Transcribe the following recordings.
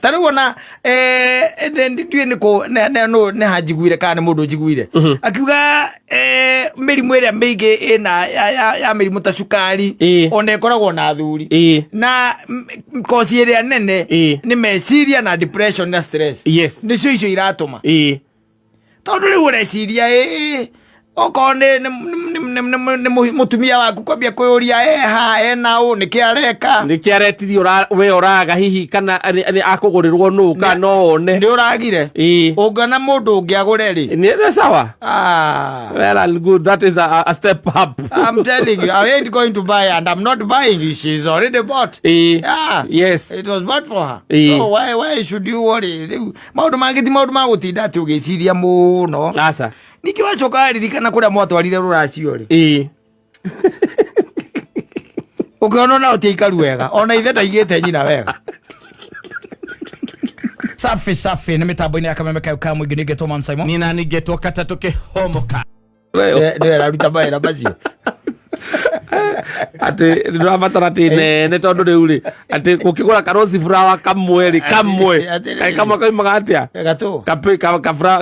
Tari wona ndiye niko ne hajiguire kana mundu jiguire akiuga mirimu ĩrĩa mĩingĩ ĩna ya mirimu ta cukari ona ĩkoragwo na athuri na kosi ĩrĩa nene ni meciria na depression na stress nicio icio iratũma tondu rĩu ũreciria okone ne mutumia waku kwambia kuyuria ha na u nikiareka nikiaretirio we oraga hihi kana ni akugurirwo nu kana one ndi uragire ungana mundu ungiagure ri ni sawa well good, that is a step up. I'm telling you, I ain't going to buy and I'm not buying. She's already bought. Yes, it was bought for her. So why should you worry? Maundu magutinda tu giciria muno asa nikiwacoka ririkana kuria mwatwarire ruracio ri ukiona na utiikaru wega ona ithe ndaigite nyina wega safi ni mitambo-ini ya Kameme ka mwingi nigetwo Man Simon ni na nigetwo Katatu Kihomoka ndio raruta baira bacio ati ndirabatara ne tondu riu ri ati gukigura karosi flower kamwe kai kamwe kaimaga atia gatu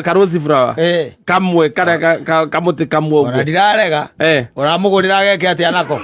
karosi flower kamwe kare kamuti kamwe uguo ndirarega uramugurira geke atia nako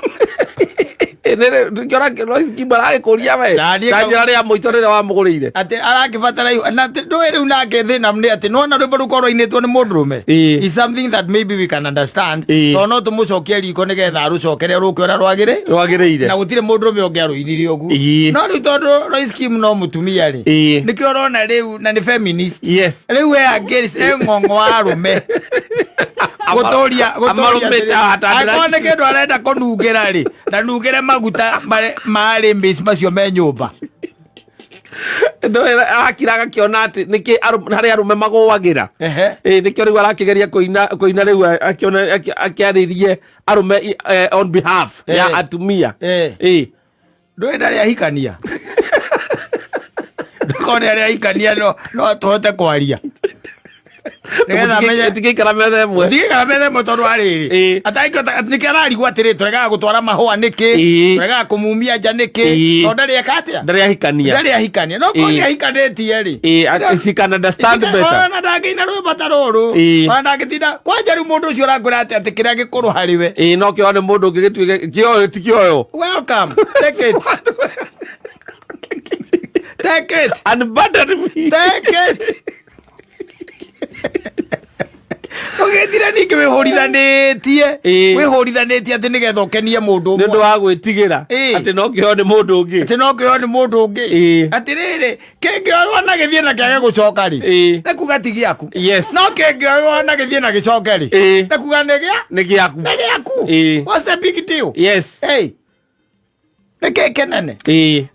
nere ngora Royce Kimbara kuria we kanjira ria muitorere wa mugurire ati arakibatara na ndo ere unake thina mni ati no na rwimbo rukorwo inetwo ni mundurume is something that maybe we can understand to no tumucokie riko nigetha rucokere rukiora rwagireire na gutire mundurume ongiaruinire ogu no ri tondu Royce Kim no mutumia ri nikiorona riu na ni feminist riu we against ngongo arume gotoria akone kindu arenda kunungira ri na nungire maguta mari mbisi macio me nyumba ndo akiraga kiona ati niki hari arume magwagira nikio riu arakigeria koina riu akiona akiaririe arume on behalf ya atumia ndo ndari ahikania ndukone ari ahikania no tuhote kwaria tikikara methe tondu ariri ataikota nikararigwo atiri turega gutwara mahua niki turega kumumia nja niki tondu ndari akatia ndari ahikania no ko ahikanetie ri she can understand better ona ndagina rwe bataruru ona ndagitinda kwanja ri mundu ucio rangura ati kiria gikuru hariwe no kio ni mundu ngigitwike kio tikioyo welcome take it take it unburden me take it Ogethira ningi wihorithanetie ati nigetha ukenie mundu umwe ndu wa gwitigira ati no kio ni mundu ungi ati riri kingioyo na githie na kiage gucoka ri na kuga tigiaku no kingioyo na githie na gicoke ri na kuga ni giaku what's the big deal kenene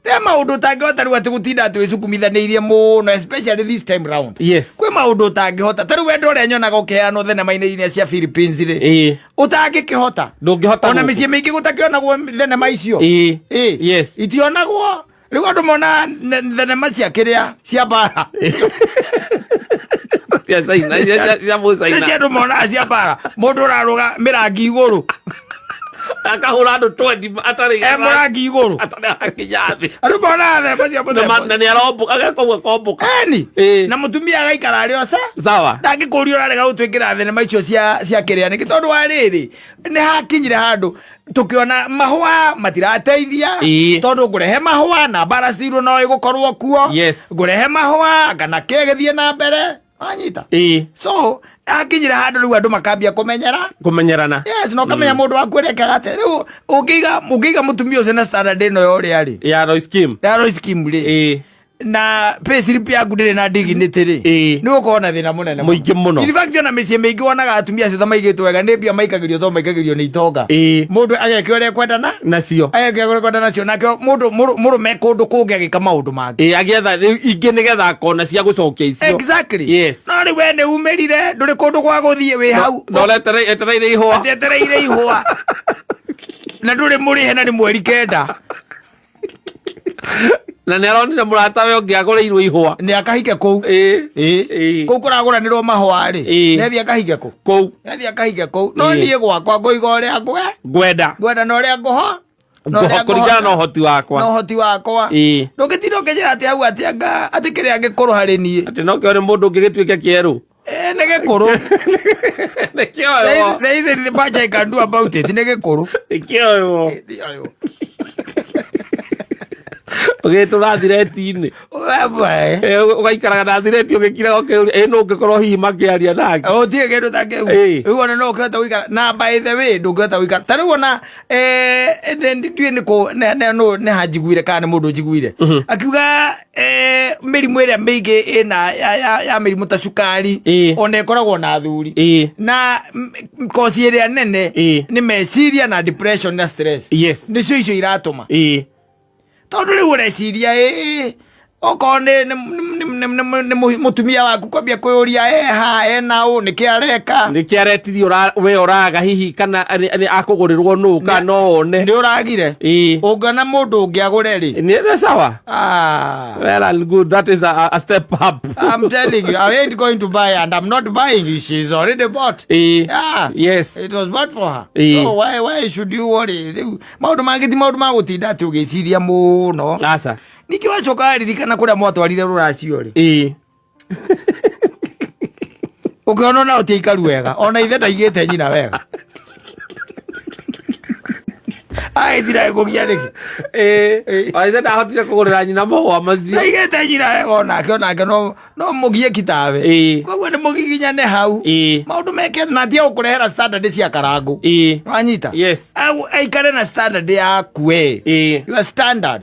ria maundu tangihota riu ati gutinda ati wicukumithaniirie muno especially this time round kwi maundu tangihota tariu wendo uria nyonaga ukiheanwo thenema-ini iria cia Philippines ri utangikihota ona micii mingi gutakionagwo thenema icio itionagwo riu andu mona thenema cia kiria cia mbara cia andu mona cia mbara mundu uraruga mirangi iguru akahura andu 20 atari murangi iguru akijathi andu bona the na ni arombuka agekogwa kombuka na mutumia agaikara ari osa sawa ndangikuria urarega gutwikira thenema icio cia kiria niki tondu wa riri ni hakinyire handu tukiona mahua matirateithia tondu ngurehe mahua na baracirwo no igukorwo kuo ngurehe mahua kana kegethie na mbere anyita so akinyira handu riu andu makambia kumenyerana no kamenya mundu waku reka ate riu ukiga mutumia ucio na standard ino yori ari ya Royce Kim ri na payslip yaku ndiri na dignity ri ni ukona thina munene muingi muno in fact na micii mingi wonaga atumia acio maigitwo wega ni bia maikagirio to maikagirio ni itonga mundu agekio kwendana nacio nakio murume kundu kungi agika maundu mangi agietha ingi nigetha akona cia gucokia icio exactly no ri we ni umirire nduri kundu gwa guthie wi hau no etereire ihua na nduri murihe na ni mweri kenda na ne aronire murata we ngiagureirwo ihwa ni akahike kou kou kuraguranirwo mahwa ri nethi akahike kou no nie gwakwa nguiga uria ngwenda no uria nguho kuringana na hoti wakwa no hoti wakwa ndungitira ukejera ati au ati anga ati kiri angikuru hari nie ati no kiore mundu ungigituike kieru ne gikuru ne kioyo there is the much I can do about it ne gikuru kioyo oge turathire tini wewe ugaikaraga na thireti ugikira oke no ngikorwo hihi makiaria nake tie kindu ta kiu riu ona no ukihota guikara na by the way ndungihota guikara ta riu ona ndui niko no ne hajiguire kana ni mundu njiguire akiuga mirimu iria mingi ina ya mirimu ta cukari ona ikoragwo na athuri na kosi iria nene ni meciria na depression na stress nicio icio iratuma tondu riu ureciria okorwo nĩ mũtumia waku kwambia kwĩũria ha ena ũ nĩkĩ areka nĩkĩ aretirie we ũraga hihi kana akũgũrĩrwo nũ kana no one nĩ ũragire ũngĩona mũndũ ũngĩ agũre rĩ nĩ sawa well good that is a step up I'm telling you I ain't going to buy and I'm not buying she's already bought yes it was bought for her so why should you worry maũndũ mangĩ ti maũndũ ma gũtinda atĩ ũgĩciria mũno asa niki wacoka ririkana kuria mwatwarire ruracio ri ukiona na uti ikaru wega ona ithe ndaigite nyina wega ai dira gugia riki ithe ndahotire kugurira nyina mahua macio ndaigite nyina wega ona ke no mugie kitabe koguo ni mugiginya ne hau maundu meke na tia ukurehera standard cia karangu wanyita yes aikare na standard ya kwe your standard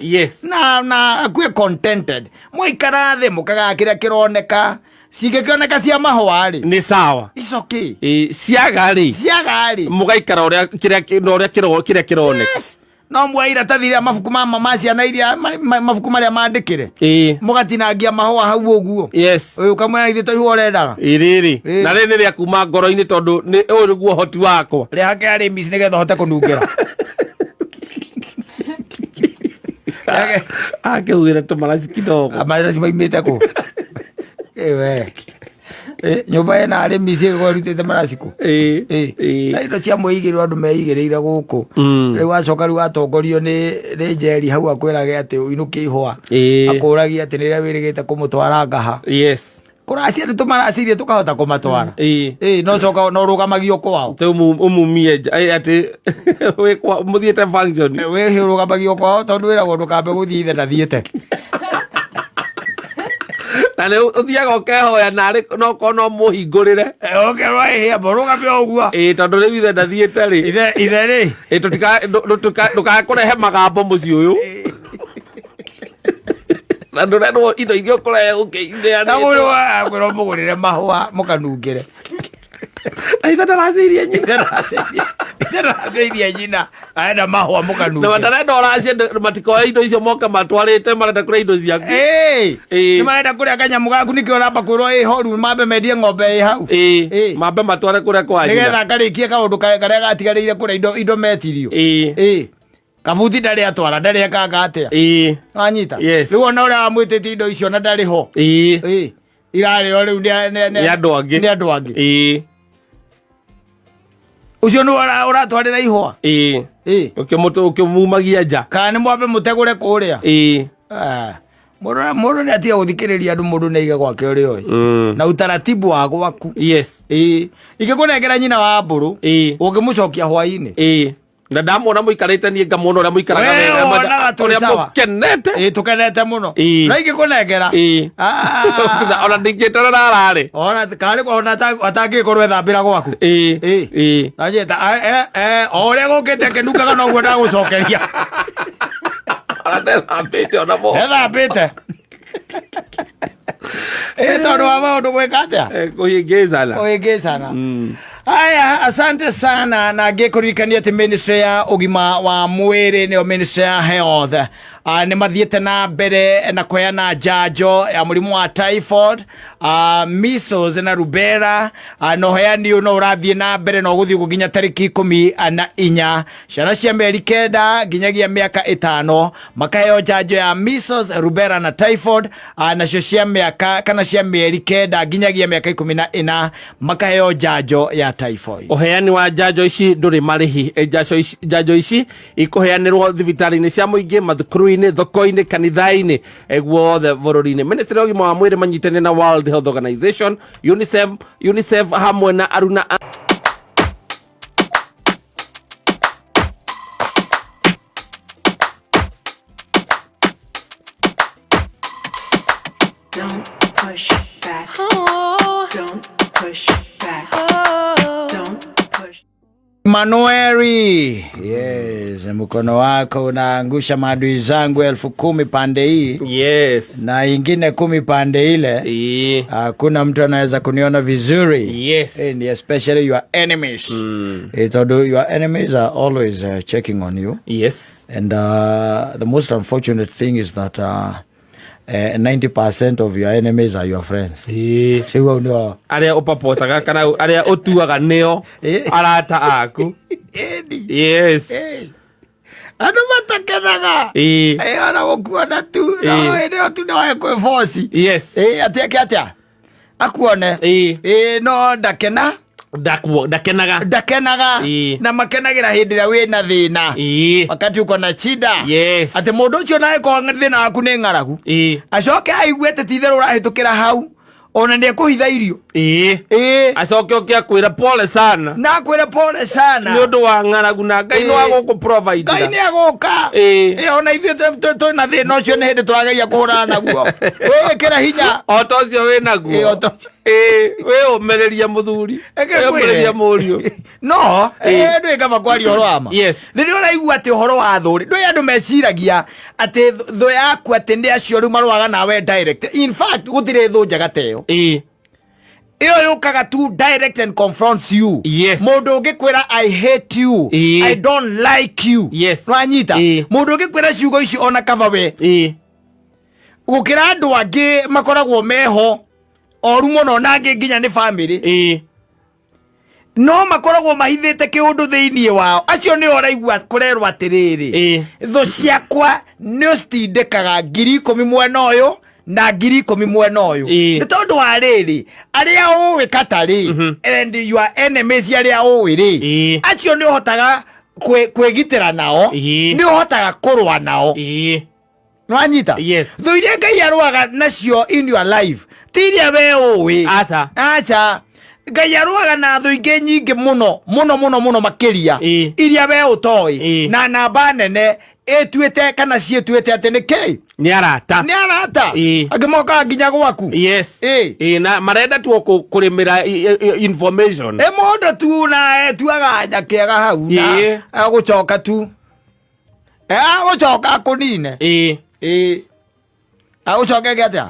na akwe contented muikara the mukaga kiria kironeka cingĩkĩoneka cia mahũa rĩ nĩ sawa it's okay ciaga rĩ mũgaikara ũrĩa kĩrĩa kĩroneka no muoya iratathi rĩa mabuku ma mama ciana iria mabuku marĩa mandĩkĩre mũgatinangia mahũa hau ũguo ũyũ kamwe ithĩ to ihũa ũrendaga rĩrĩ na rĩrĩ rĩa kuma ngoro-inĩ tondũ ũyũ nĩguo hoti wakwa rĩhake arĩ mici nĩgetha hote kũnungĩra akĩhuire tũmaraci kidogo amaraci maimĩte kũ ewe nyumba ena arimi cigo rutite maraciko indo cia muigirwo andu meigiriire guku riu acoka riu atongorio ni njeri hau akwirage ati uinuke ihwa akuragia ati niria wirigite kumutwara ngaha kuracia ni tumaracirie tukahota kumatwara no coka no rugamagio kwao te umumie ati we kwa muthiete function we rugamagio kwao tondu wiragwo ndukambe guthii ithe ndathiete na ne uthiaga ukehoya narĩ no kono muhingũrĩre okerwa hia boruga pia ũguo tondu rĩu ithe ndathiĩte rĩ ithe rĩ ndũkakũrehe magambo mũciĩ ũyũ na ndũrendwo indo iria ũkũrehe ũkĩinĩanĩte na mũrũ mũgũrĩre mahũa mũkanungĩre na ithe ndaracĩirie nyina aenda mahũa mũkanungĩre na matarenda ũracie matikoya indo icio moka matwarĩte marenda kũrĩa indo ciaku nĩ marenda kũrĩa kanyamũ gaku nĩkĩo ũramba kwĩrwo horu mambe mendie ng'ombe hau mambe matware kũrĩa kwa nyina nĩgetha karĩkie kaũndũ karĩa gatigarĩire kũrĩa indo metirio kabuti ndarĩ atwara ndarĩ ekanga atĩa wanyita rĩu ona ũrĩa wamwĩtĩtie indo icio na ndarĩ ho irarĩo rĩu nĩ andũ angĩ ucio nĩ ũratwarĩra ihũa ũkĩmumagia nja kana nĩ mwambe mũtegũre kũrĩa mũndũ nĩ atiga gũthikĩrĩria andũ mũndũ nĩ aige gwake ũrĩa ũĩ na utaratibu wa gwaku ingĩkũnengera nyina wa mbũrũ ũngĩmũcokia hwaĩ-inĩ na ndamwona mũikarĩte niĩ ngamwona ũrĩa mũikaraga ũrĩa mũkenete tũkenete mũno na ingĩkũnengera ona ndingĩterera ararĩ ona atangĩkorwo ethambĩra gwaku anjĩta o ũrĩa gũkĩte kĩnungaga noguo ndagũcokeria ndethambĩte ona mo ethambĩte tondũ wa maũndũ gwĩka atĩa kũhĩngĩcana Aya, asante sana na ngĩkũririkania ati ministry ya ũgima wa mwĩrĩ nĩyo ministry ya health nĩ mathiĩte na mbere na kũheana njanjo ya mũrimũ wa typhoid, measles na rubella, na ũheani ũyũ no ũrathiĩ na mbere na ũgũthiĩ gũkinya tarĩki 14. Ciana cia mĩeri 9 nginyagia mĩaka 5 makaheo njanjo ya measles, rubella na typhoid, nacio cia mĩaka kana cia mĩeri 9 nginyagia mĩaka 14 makaheo njanjo ya typhoid. Ũheani wa njanjo ici ndũrĩ marĩhi. Njanjo ici ikũheanĩrwo thibitarĩ-inĩ cia mũingĩ, mathukuru-inĩ, thoko-inĩ, kanitha-inĩ, guothe bũrũri-inĩ. Ministry ya ũgima wa mwĩrĩ manyitanĩire na World Health Organization, UNICEF hamwe na Aruna. Don't push back. Oh. Don't push back. Oh. Don't push. Manueri, yes, mkono wako unaangusha maadui zangu 10,000 pande hii. Yes. Na ingine 10 pande ile. Hakuna mtu anaweza kuniona vizuri. Yes. And especially your enemies. Although your enemies are always checking on you. Yes. And the most unfortunate thing is that 90% of your enemies are your friends. Siwa ndio aria upapotaga kana aria utuaga neo arata aku. Yes. Ano matakenaga. Ana wokuona tu. No, ndio tunawae kwa force. Yes. Atia. Akuone. No ndakena. Ndakenaga na makenagira hindi ria wina thina wakati uko na shida. Yes. Ati mundu ucio nae ko thina waku ni ngaragu acoke aiguete titherũ ũrahitukĩra hau ona nĩ ekuhitha irio acoke oke akwĩra pole sana na akwĩra pole sana nĩ ũndũ wa ngaragu na Ngai no agũkũ provide. Ngai nĩ agũka ona ithuĩ twĩna thĩna ũcio nĩ hĩndĩ tũrageria kũhũrana naguo wĩkĩra hinya o ta ũcio wĩ naguo wĩ ũmereria mũthuri ũmereria mũriũ no ndwĩ kama kwaria ũhoro wa ma. Yes. Rĩrĩa ũraigua atĩ ũhoro wa thũri ndwĩ andũ meciragia atĩ thũ yaku atĩ nĩ acio rĩu marũaga nawe direct. In fact gũtirĩ thũ njega ta ĩyo. Iyo yukaga tu direct and confronts you. Yes. Mundu ũngĩkwĩra I hate you, I don't like you. Yes. Nwanyita mundu ũngĩkwĩra ciugo ici ona kaba we gũkĩra andũ angĩ makoragwo meho oru mũno na angĩ nginya nĩ family no makoragwo mahithĩte kĩũndũ thĩinĩ wao. Acio nĩ ũraigua kũrerwo atĩrĩrĩ thũ ciakwa nĩ ũcitindĩkaga 10,000 mwena ũyũ na 10,000 mwena ũyũ nĩ tondũ wa rĩrĩ arĩa ũĩ katarĩ and your enemies arĩa ũĩ rĩ acio nĩ ũhotaga kwĩgitĩra nao, nĩ ũhotaga kũrũa nao. Nwanyita thũ iria Ngai arũaga nacio in your life ti iria we ũĩ. Acha Ngai arũaga na thũ ingĩ nyingĩ mũno makĩria iria we ũtoĩ na namba nene etuĩte kana ciĩtuĩte atĩ nĩkĩ nĩ arata angĩ moka nginya gwaku. Yes. Na marenda tu kũrĩmĩra information mũndũ tu na etuaga nyakĩega hau na agũcoka tu agũcoka akũnine agũcoka gĩatĩa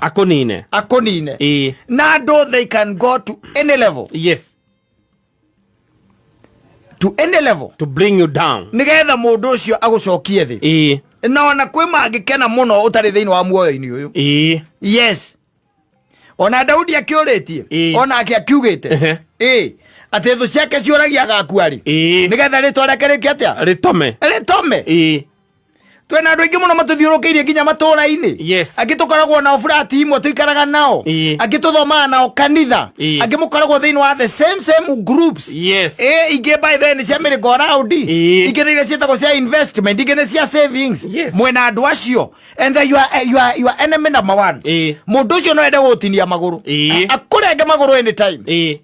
akũnine na andũ they can go to any level. Yes. To any level to bring you down nigetha mundu ucio agucokie thi na ona kwĩ mangĩkena mũno ũtarĩ thĩinĩ wa muoyo-inĩ ũyũ. Yes. Ona Daudi akĩũrĩtie ona akiugĩte atĩ thũ ciake ciũragia agakuarĩ nigetha rĩtwa rĩake rĩkĩatĩa rĩtome. Twena andũ aingĩ mũno matũthiũrũkĩirie nginya matũũra-inĩ. Angĩ tũkoragwo nao burati imwe tũikaraga nao, angĩ tũthomaga nao kanitha, angĩ mũkoragwo thĩinĩ wa the same groups. Ingĩ by then cia mĩrĩngo round, ingĩ nĩ iria ciĩtagwo cia investment, ingĩ nĩ cia savings. Mwena andũ acio and then you are enemy number one. Mũndũ ũcio no ende gũtinia magũrũ akũrenge magũrũ anytime.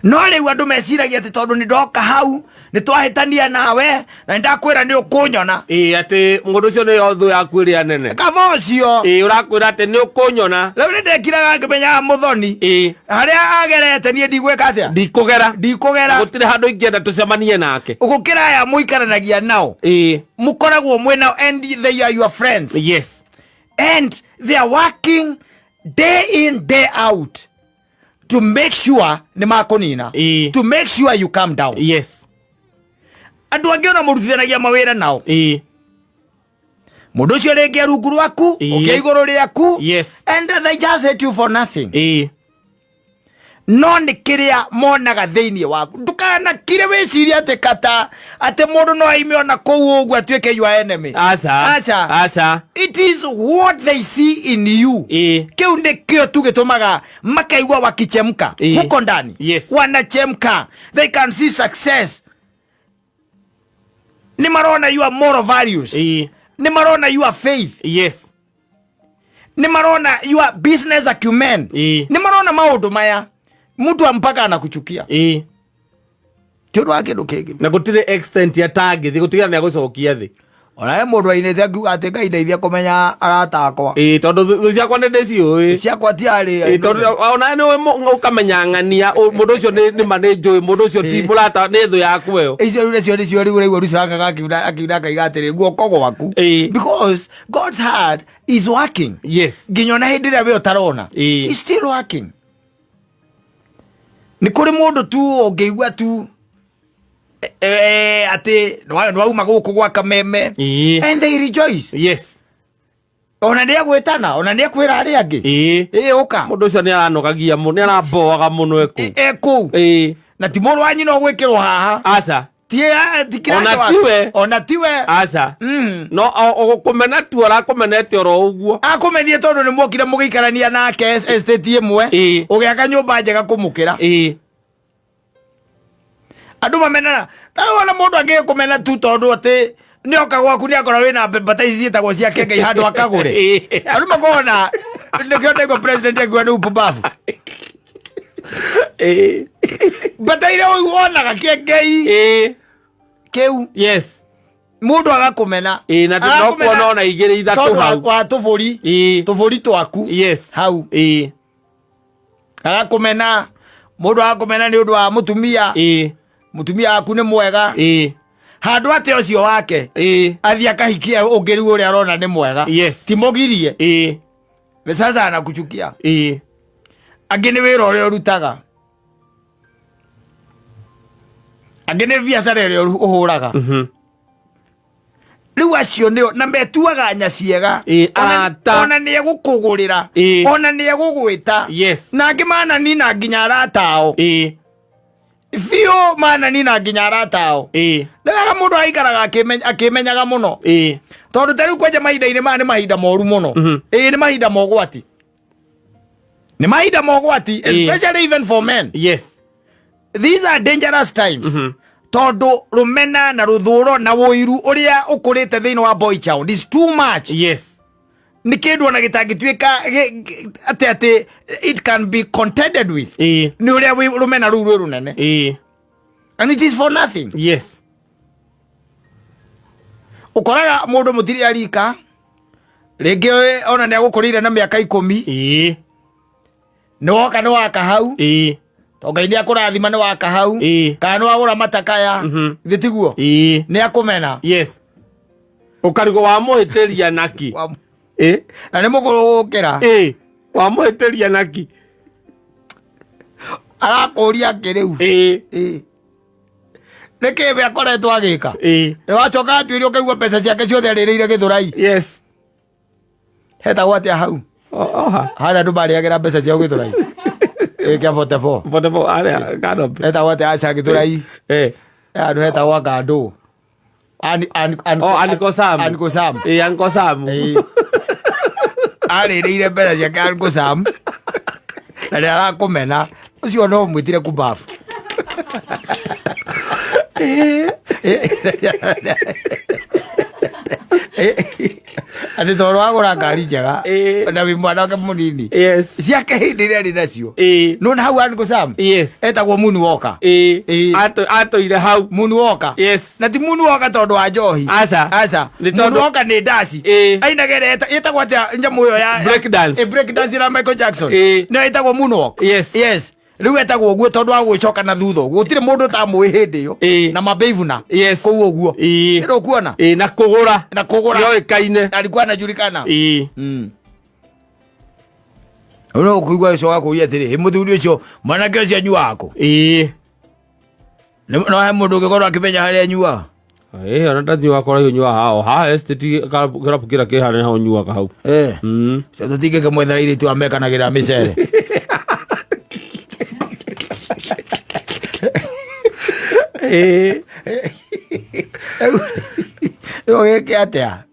No rĩu andũ meciragia atĩ tondũ nĩ ndoka hau nĩ twahĩtania nawe na ndakwĩra nĩ ũkũnyona atĩ mũndũ ũcio nĩ thũ yaku ĩrĩa nene kaba ũcio ũrakwĩra atĩ nĩ ũkũnyona. Rĩu nĩ ndekiraga ngĩmenyaga mũthoni harĩa agerete niĩ ndigwĩka atĩa ndikũgera gũtirĩ handũ ingĩenda tũcemanie nake gũkĩra aya mũikaranagia nao mũkoragwo mwena and they are your friends. Yes. And they are working day in day out to make sure ni makonina to make sure you calm down. Yes. Andu angĩ ona mũrutithanagia mawĩra nao Mundu cio ringi rungu rwaku ukia iguru riaku and they just hate you for nothing. No ni kiria monaga thiini waku ndukana kire wiciria ati kata ati mundu no aime ona kou uguo atuike your enemy. Acha it is what they see in you. Kiu ndikio tu gitumaga makaigua wakichemka huko ndani. Wanachemka, they can see success. Ni marona your moral values. Ni marona your faith. Ni marona your business acumen. Ni marona maundu maya mtu ampaka anakuchukia. Kĩndũ wa kĩndũ kĩngĩ na gũtirĩ extent ya tagi gũtiga nĩ agũcokia thĩ ona mũndũ ainĩte atĩ Ngai ndeithia kũmenya arata akwa. Tondũ thũ ciakwa nĩ ndĩciũĩ. Ciakwa tiarĩ. Tondũ ona nĩ ũkamenya ng'ania mũndũ ũcio nĩ ma nĩ njũĩ mũndũ ũcio ti mũrata nĩ thũ yaku ĩyo. Icio rĩu nĩcio rĩu rĩu rucaga akiuga akaiga atĩrĩ guoko gwaku. Because God's heart is working. Nginya ona hĩndĩ ĩrĩa we ũtarona. He's still working. Ni kuri mundu tu ongeigua tu ati nwauma guku gwa kameme and they rejoice. Ona ndia gwetana ona ndia kwira ari angi uka mundu ucio ni aranogagia muno ni aramboaga muno eku na ti mundu wanyu no gwikirwo haha. Aca ona tiwe aca no kumena tu arakumenete oro uguo akumenie tondu ni mwokire mugiikarania nake estate imwe ugiaka nyumba njega kumukira. Andu mamenana tawana mundu angi kumena tu tondu ati ni oka gwaku ni akora wina mbata ici cietagwo cia Ngai handu akagure. Andu makona nikio ndego president egwa ni upubafu. Mbata ile wonaga Ngai keu mundu agakumena na no kuona ona igire ithatu hau kwa tuburi twaku hau agakumena mundu agakumena ni undu wa mutumia aku ni mwega handu ati ucio wake athia kahikia ungiru uria arona ni mwega ti mugirie sasa anakuchukia angi ni wira uria urutaga angi ni biacara uria uhuraga riu acio nio na metuaga nyaciega ona ni egukugurira ona ni egugwita na angi mana nina nginya aratao fio mana nina nginya aratao ndaga mundu aikaraga akimenyaga muno tondu tariu kwenja mahinda-inĩ maya nĩ mahinda moru muno nĩ mahinda mogwati especially even for men. These are dangerous times. Tondu rumena na ruthuro na woiru uria ukurite thiini wa boy child is too much. Ni kindu ona gitangituika ati it can be contended with. Ni uria rumena ruru runene and it is for nothing. Ukoraga mundu mutiri arika ringi ona ni agukurire na miaka 10 ni woka ni waka hau Ngai ni akurathima ni waka hau kana ni wagura matakaya thitiguo ni akumena ukarigo wa muhitiria naki na ni mugurukira wa muhitiria naki arakuria kiriu reke be akoretwo agika ni wacoka atuirio kaigua pesa ciake ciothe arireire githurai heta gwate hau hana ndu bariagira mbeca ciao githurai kia 44 aria kano heta gwate acha githurai andu heta gwa kandu Uncle Sam Uncle Sam arireire mbeca ciake Uncle Sam na ni arakumena ucio no mwitire kubafu ati toro agura ngari njega na wi mwana wake munini ciake hindi ria ri nacio no na hau Uncle Sam etagwo Moonwalker atoire hau Moonwalker na ti Moonwalker tondu wa njohi aca Moonwalker ni ndaci ainagere etagwo atia njamu yo ya break dance na Michael Jackson no etagwo Moonwalker riu etagwo uguo tondu wa gwicoka na thutha gutire mundu ta mwi hindi yo na mabeivuna kou uguo ero kuona na kugura yo ikaine alikuwa anajulikana uno kuigwa ico wako yetiri he muthuri ucio mwanake ucio anyua wako no he mundu ngikorwo akimenya haria anyua ona ndanyua kora nyua hao ha estate karabu kira kihana hao nyua ka hau so tutige kamwethera iri tu amekanagira micere geke atia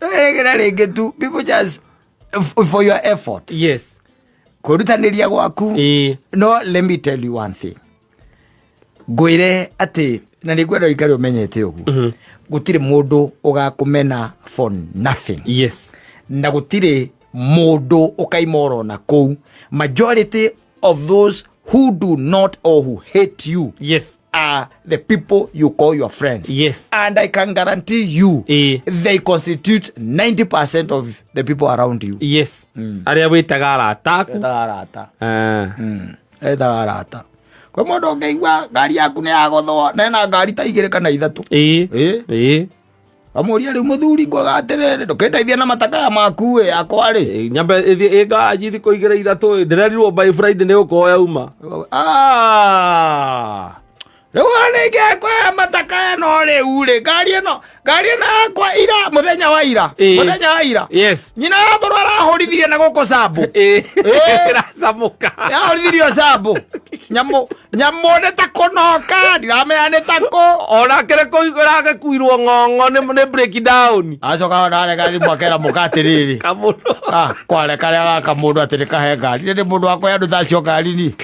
regera rĩngĩ tu people just for your effort yes kũrutaniria gwaku no let me tell you one thing ngwĩre atĩ na nĩ ngwenda ũikare ũmenyete ũguo gũtirĩ mũndũ ũgakũmena for nothing yes na gũtirĩ mũndũ ũkaimora na kũu majority of those who do not or who hate you yes are the people you call your friends. Yes. And I can guarantee you they constitute 90% of the people around you. Yes. Aria witaga arata. Eda arata. Kwa mũndũ ũngĩigua ngari yaku nĩ yagothwo na ena ngari ta igĩrĩ kana ithatũ. Amũria rĩu mũthuri ngwaga atĩrĩrĩ ndũkĩndeithia na matakaya maku yakwa rĩ. Nyambe ngaji thikũ igĩrĩ ithatũ ndĩrerirwo by Friday nĩ ũkoya uma. Rĩu nĩngĩkwa matakaya no rĩu rĩ ngari ĩno yakwa ira mũthenya wa ira yes nyina wa mbũrũ arahũrithirie na gũkũ Sambu ĩracamũka yahũrithirio Sambu nyamũ nĩ ta kũnoka ndiramenya nĩ ta kũ onake ragĩkuirwo ng'ong'o nĩ break down acoka ndarega thimũ akera mũka atĩrĩrĩ kamũndũ kware karĩa gaka mũndũ atĩ nĩkahe ngari nĩ mũndũ wakoya andũ tacio ngari ni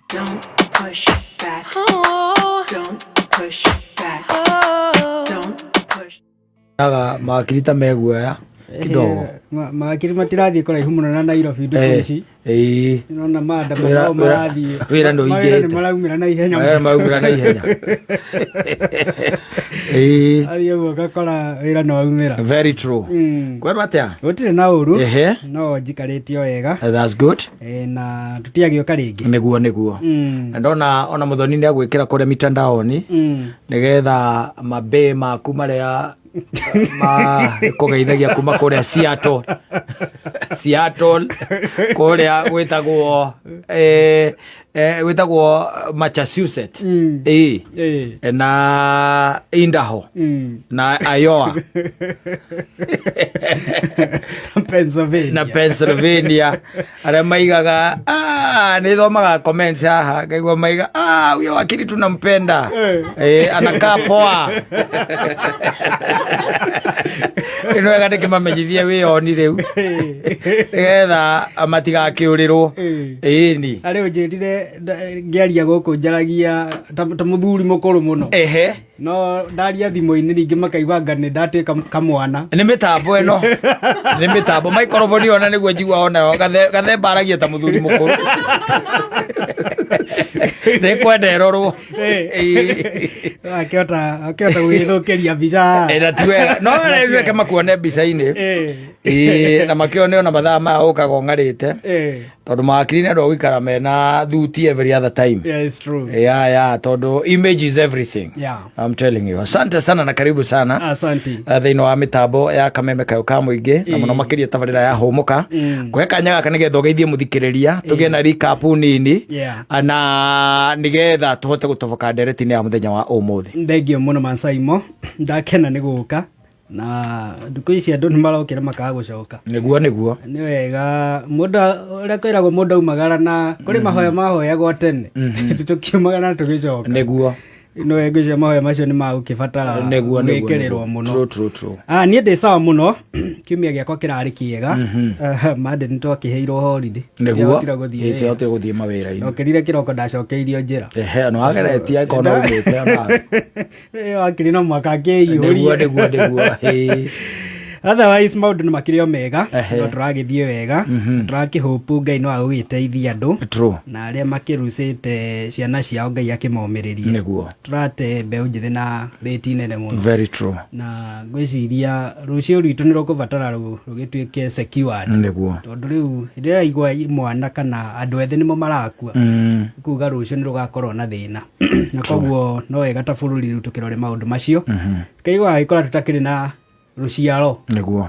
Don't push back. Don't push back. Don't push. Makirita meguoya kidogo makiri matirathie kuraihu muno na Nairobi ndugu ici nona manda marathie wira ndo igete maraumira na ihenya athie guoka kora wira no aumira very true kweru atia gutire na uru no njikaritio wega that's good na tutiagioka ringi niguo ndona ona muthoni ni agwikira kure mitandaoni nigetha mabe maku maria kugeithagia kuma kuria Seattle kuria gwitagwo Massachusetts na Idaho na Iowa na Pennsylvania aria maigaga nĩ thomaga comments haha ngaigua maiga huyo wakili tunampenda anakaa poa ino wega ndĩkĩmamenyithie wĩyoni rĩu nĩgetha matigakĩũrĩrwo ĩni arĩ ũnjĩrire ngĩaria gũkũ njaragia ta mũthuri mũkũrũ mũno no ndaria thimũ-inĩ ningĩ makaigua anga nĩ ndatĩka kamwana nĩ mĩtambo ĩno nĩ mĩtambo microphone ona nĩguo njigua onayo gathemba aragia ta mũthuri mũkũrũ nĩ kwenda ĩrorwo akĩhota gwĩthũkĩria mbica na ti wega no reke makuone mbica-inĩ na makĩone ona mathaa maya ũkaga ũng'arĩte tondũ mawakiri nĩ andũ a gũikara mena thuti every other time. Yeah, it's true. Tondũ image is everything. Yeah. I'm telling you. Asante sana na karibu sana. Asante. Thĩinĩ wa mĩtambo ya Kameme Kayũ ka Mũingĩ na mũno makĩria tabarĩra ya Hũmũka. Kũhe kanya gaka nĩgetha ũgeithie mũthikĩrĩria tũgĩe na recap nini na nĩgetha tũhote gũtoboka ndereti-inĩ ya mũthenya wa ũmũthĩ. Thengio mũno Mansaimo ndakena nĩ gũka na ndukũ ici andũ nĩ marokĩra makaga gũcoka nĩguo nĩ wega mũndũ ũrĩa kwĩragwo mũndũ aumagara na kũrĩ mahoya mahoyagwo tene tũkiumagara na tũgĩcoka nĩguo no ngwĩciria mahoya macio nĩ magũkĩbatara gwĩkĩrĩrwo mũno true niĩ ndĩ sawa mũno kiumia gĩakwa kĩrarĩ kĩega Monday nĩ twakĩheirwo holiday nĩguo gũthiĩ mawĩra-inĩ nokĩrire kĩroko ndacokeirio njĩra no wageretie angĩkorwo no umĩte wakĩrĩ no mwaka akĩihũrie nĩguo otherwise maundu ni makirio mega no turagithie wega turakihope Ngai no agugiteithia andu na aria makirucite ciana ciao Ngai akimomiririe niguo turate mbeu njithi na rate nene muno very true na ngwiciria rucio rwitu ni rukubatara rugituike secured niguo tondu riu ria igwa mwana kana andu ethi nimo marakua kuga rucio ni rugakorwo na thina na koguo no wega ta bururi riu tukirore maundu macio kaigwa ikora tutakiri na ruciaro niguo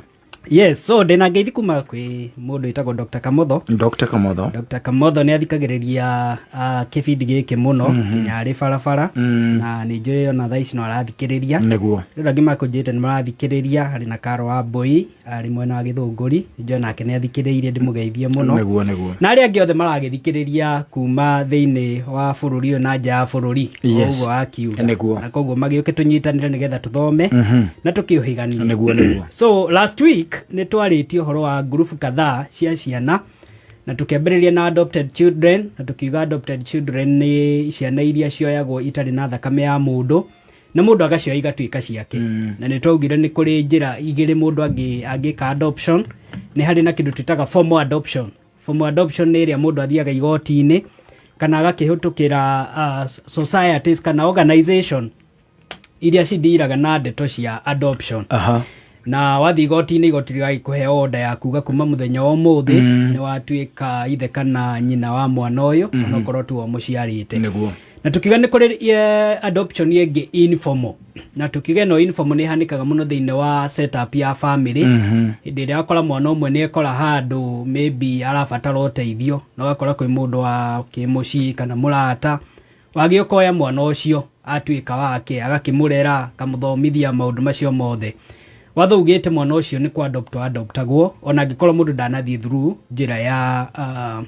yes so ndina ngeithi kuma kwi mundu itagwo Dr. Kamotho ni athikagiriria kibindi giki muno kinya ari barabara na ni njui ona thaa ici no arathikiriria niguo riu angi makunjite ni marathikiriria ari na Karo wa Mbui ari mwena wa Githunguri njui nake ni athikiriirie ndimugeithie muno niguo na ari angi othe maragithikiriria kuma thiini wa bururi uyu na nja ya bururi koguo akiuga na koguo magiuke tunyitanire nigetha tuthome na tukiuhigania niguo so last week ni twaritie horo wa group kadhaa cia ciana na tukiambiriria na adopted children na tukiuga adopted children ni ciana iria cioyagwo itari na thakame ya mundu na mundu agacioya igatuika ciake na ni twaugire ni kuri njira igiri mundu angika adoption ni hari na kindu twitaga formal adoption ni iria mundu athiaga igoti-ini kana agakihutukira societies kana organization iria cindiraga na ndeto cia adoption na wathi igoti-ini igoti rigagikuhe order ya kuga kuma muthenya wa umuthi ni watuika ithe kana nyina wa mwana uyu no korwo tu o muciarite na tukiga ni kuri adoption yengi informal na tukiga no informal ni hanikaga muno thiine wa setup ya family hindi iria akora mwana umwe ni ekora handu maybe arabatara uteithio no gakora kwi mundu wa kimuci kana murata wagiokoya mwana ucio atuika wake agakimurera kamuthomithia maundu macio mothe wathougite mwana ucio ni kwa adoptagwo ona angikorwo mundu ndanathie through njira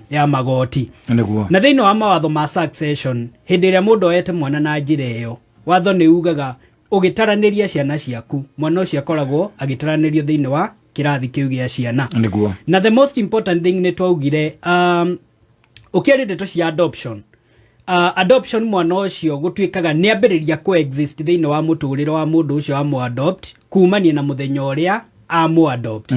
ya magoti niguo na thiini wa mawatho ma succession hindi iria mundu oyete mwana na njira iyo watho ni ugaga ugitaraniria ciana ciaku mwana ucio akoragwo agitaranirio thiini wa kirathi kiu gia ciana niguo na the most important thing ni twaugire ukiari ndeto cia adoption mwana ucio gutuikaga ni ambiriria coexist thiini wa muturire wa mundu ucio amu-adopt kumania na muthenya uria amu-adopt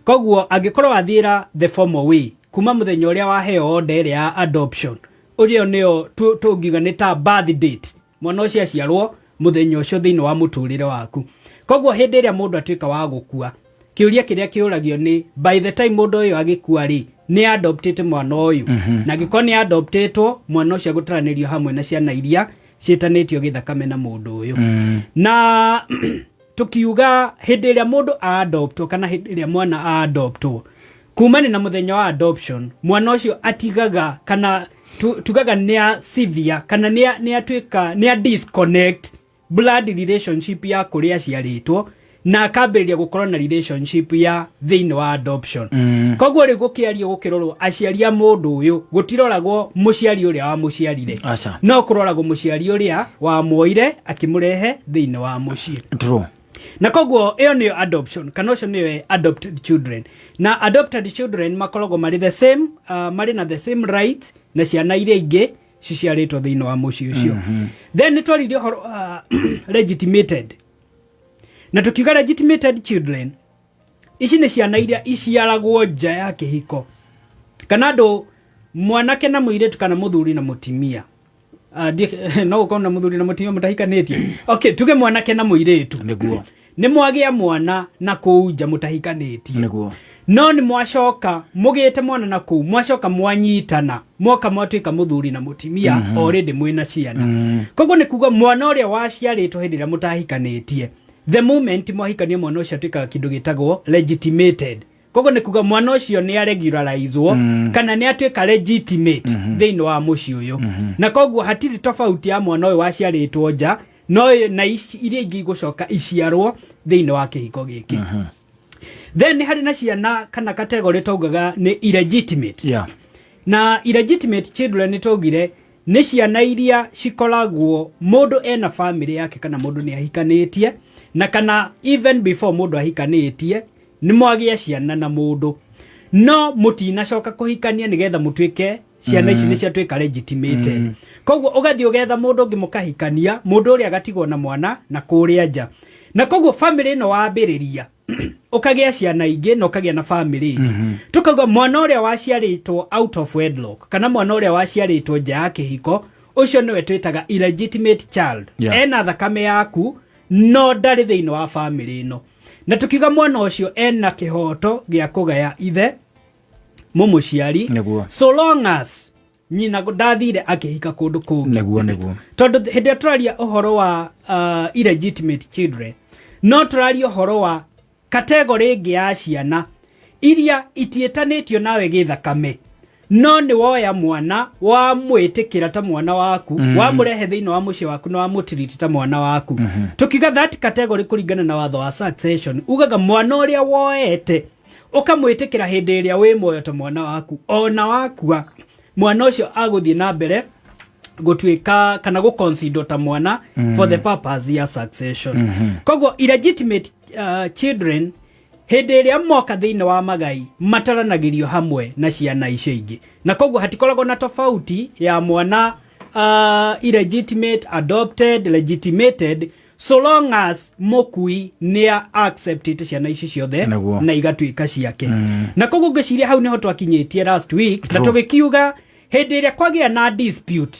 koguo angikorwo athira the formal way kuma muthenya uria waheo order ya adoption urio nio tungiuga ni ta birth date mwana ucio aciarwo muthenya ucio thiini wa muturire waku koguo hindi iria mundu atuika wa gukua kiuria kiria kiuragio ni by the time mundu uyu agikua ri ni adopted mwana uyu na giko ni adoptetwo mwana ucio gutaranirio hamwe na ciana iria cietanitio githakame na mundu uyu na tukiuga hindi iria mundu adoptwo kana hindi iria mwana adoptwo kumani na muthenya wa adoption mwana ucio atigaga kana tugaga ni a severe kana ni atuika ni a disconnect blood relationship ya kuria ciaritwo na akambiriria gukorwo na relationship ya thiini wa adoption koguo ri gukiario gukirorwo aciaria mundu uyu gutiroragwo muciari uria wa muciarire no kuroragwo muciari uria wa muoire akimurehe thiini wa mucii na koguo iyo ni adoption kana ucio ni adopted children na adopted children makoragwo mari the same mari na the same right na ciana iria ingi ciciaritwo thiini wa mucii ucio then ni twaririo legitimated na tukiuga legitimated children ici ni ciana iria iciaragwo nja ya kihiko kana andu mwanake na muiritu kana muthuri na mutimia no uko na muthuri na mutimia mutahikanitie okay tuge mwanake na muiritu niguo ni mwagia mwana na kuuja mutahikanitie niguo no ni mwacoka mugite mwana na kuu mwacoka mwanyitana mwoka mwatuika muthuri na mutimia already mwina ciana koguo ni kuga mwana uria waciaritwo hindi ria mutahikanitie the moment mwahikania mwana ucio atuikaga kindu gitagwo legitimated koguo ni kuga mwana ucio ni aregularizwo kana ni atuika legitimate thiini wa mucii uyu na koguo hatiri tofauti ya mwana uyu waciaritwo nja no na iria ingi gucoka iciarwo thiini wa kihiko giki then hari na ciana kana category taugaga ni illegitimate na illegitimate children ni taugire ni ciana iria cikoragwo mundu ena family yake kana mundu ni ahikanitie na kana even before mundu ahikanitie ni mwagia ciana na mundu no mutinacoka kuhikania nigetha mutuike ciana ici ni ciatuika legitimated koguo ugathi ugetha mundu ungi mukahikania mundu uria agatigwo na mwana na kuria nja na koguo family no wambiriria ukagĩa ciana ingĩ na ukagĩa na family ingĩ tukauga mwana ũrĩa waciarĩtwo out of wedlock kana mwana ũrĩa waciarĩtwo nja ya kĩhiko ucio niwe twĩtaga illegitimate child ena thakame yaku no ndarĩ thĩinĩ wa family ĩno na tukiuga mwana ũcio ena kĩhoto gĩa kũgaya ithe mũmũciari so long as nyina ndathire akĩhika kũndũ kũngĩ neguo tondũ hĩndĩ tũraria ũhoro wa illegitimate children no tũraria ũhoro wa category ĩngĩ ya ciana iria itiĩtanĩtio nawe gĩthakame no nĩ woya mwana wa mwĩtĩkĩra ta mwana waku wa mũrehe thĩinĩ wa mũciĩ waku na wa mũtiriti ta mwana waku tukiuga that category kũringana na watho wa succession ugaga mwana ũrĩa woete ukamwĩtĩkĩra hĩndĩ ĩrĩa wĩ muoyo ta mwana waku ona wakua mwana ũcio agũthiĩ na mbere gũtuĩka kana gũconsider ta mwana for the purpose ya succession koguo illegitimate children hĩndĩ ĩrĩa moka thĩinĩ wa magai mataranagĩrio hamwe na ciana icio ingĩ na koguo hatikoragwo na tofauti ya mwana illegitimate adopted legitimated so long as mũkui nĩ accepted ciana ici ciothe na igatuĩka ciake na koguo ngĩciria hau nĩho twakinyĩtie last week na tũgĩkiuga hĩndĩ ĩrĩa kwagĩa na dispute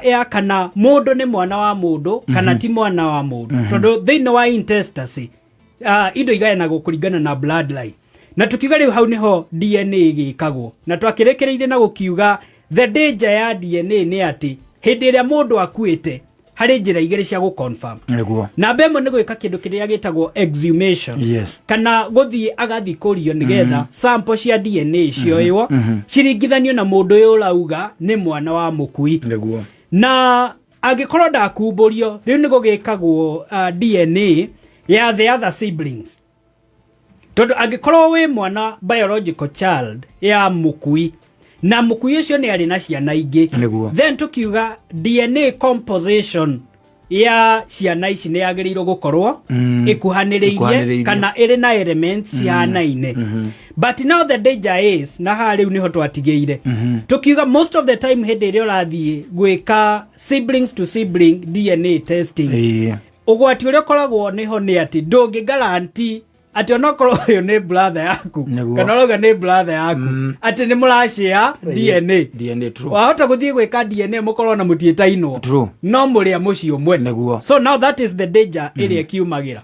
ya kana mũndũ nĩ mwana wa mũndũ kana ti mwana wa mũndũ tondũ thĩinĩ wa intestacy indo igayanagwo kũringana na bloodline na tukiuga rĩu hau nĩho DNA ĩgĩkagwo na twakĩrĩkĩrĩire na gũkiuga the danger ya DNA nĩ atĩ hĩndĩ ĩrĩa mũndũ akuĩte harĩ njĩra igĩrĩ cia gũconfirm na mbemwe nĩ gwĩka kĩndũ kĩrĩa gĩtagwo exhumation kana gũthiĩ agathikũrio nĩgetha sample cia DNA cioywo ciringithanio na mũndũ ũyũ ũrauga nĩ mwana wa mũkui na angĩkorwo ndakumbũrio rĩu nĩ gũgĩkagwo DNA ya the other siblings tondũ angĩkorwo wĩ mwana biological child ya mũkui na mũkui ũcio nĩ arĩ na ciana ingĩ then tukiuga DNA composition ya ciana ici nĩ yagĩrĩirwo gũkorwo ĩkuhanĩrĩirie kana ĩrĩ na elements cihanaine but now the danger is na haha rĩu nĩho twatigĩire tukiuga most of the time hĩndĩ ĩrĩa ũrathiĩ gwĩka siblings to sibling DNA testing ũgwati ũrĩa ũkoragwo nĩho nĩ atĩ ndũngĩ guarantee ati onokorwo uyu ni brother yaku kana roga ni brother yaku ati ni murashare DNA true wahota guthie gwika DNA mukorwo na mutietainwo no muri amuci umwe so now that is the danger area kiumagira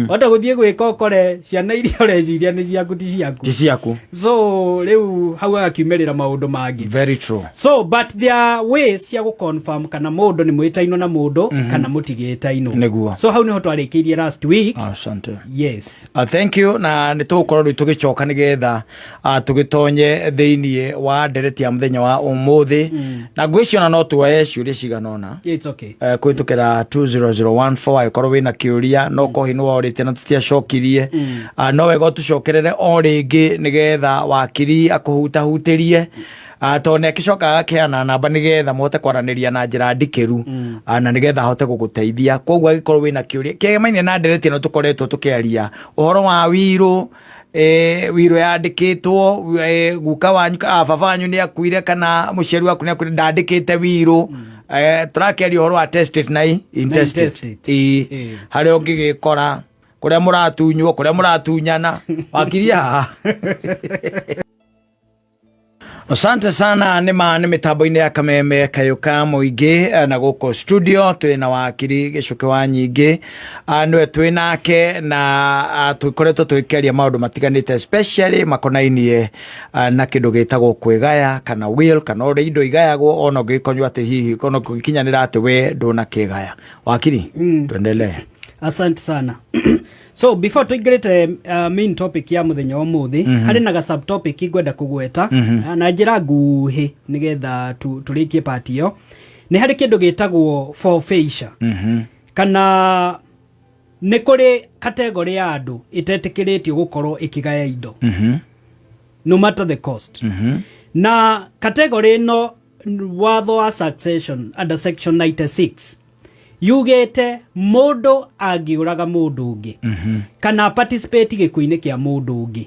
wahota guthie gwika ukore ciana iria ureciria ni ciaku ti ciaku so riu hau akiumerera maundu mangi very true so but there are ways cia guconfirm kana mundu ni mwitaino na mundu kana mutigetaino so hau niho twarikirie last week asante yes thank you na nitugukorwo rĩu tũgĩcoka nĩgetha tũgĩtonye thĩinĩ wa ndereti ya mũthenya wa ũmũthĩ na ngwĩciona no tuoye ciũria cigana ũna it's okay kũhĩtũkĩra 20014 agĩkorwo wĩna kĩũria no kohi nĩ worĩtie na tũtiacokirie no wega tũcokerere o rĩngĩ nĩgetha wakiri akũhutahutĩrie tone akicoka akeana namba nigetha mote kwaranĩria na njĩra ndikĩru na nigetha hote gũgũteithia koguo agikorwo wĩna kĩũria kĩgemaine na ndereti no tũkoretwo tũkĩaria ũhoro wa Wiro Wiro yandĩkĩtwo guka wanyu baba wanyu nĩ akuire kana mũciari waku nĩ akuire ndandĩkĩte Wiro tũrakĩaria ũhoro wa testate na intestate harĩa ũngĩgĩkora kũrĩa mũratunywo kũrĩa mũratunyana wakiria haha asante sana nĩ mitambo-inĩ ya Kameme Kayuka Mũingĩ na gũkũ studio twĩna wakiri Gĩcũkĩ wa Nyingĩ nĩwe twĩnake na tũkoretwo tũkĩaria maũndũ matiganĩte especially makonainie na kĩndũ gĩtagwo kwĩgaya kana will kana ũrĩa indo igayagwo ona ũngĩkonywo atĩ hihi kono gũkinyanĩra atĩ we ndũnakĩgaya wakiri tuendelee. Asante sana. So before tuingĩrĩte main topic ya mũthenya wa ũmũthĩ harĩ na subtopic ngwenda kũgweta na njĩra nguhĩ nĩgetha tũrĩkie part ĩyo nĩ harĩ kĩndũ gĩtagwo forfeiture kana nĩ kũrĩ category ya andũ itetĩkĩrĩtio gũkorwo ĩkĩgaya indo no matter the cost na category ĩno watho wa succession under section 96 yugete mũndũ angĩũraga mũndũ ũngĩ kana participate gĩkuũ-inĩ kĩa mũndũ ũngĩ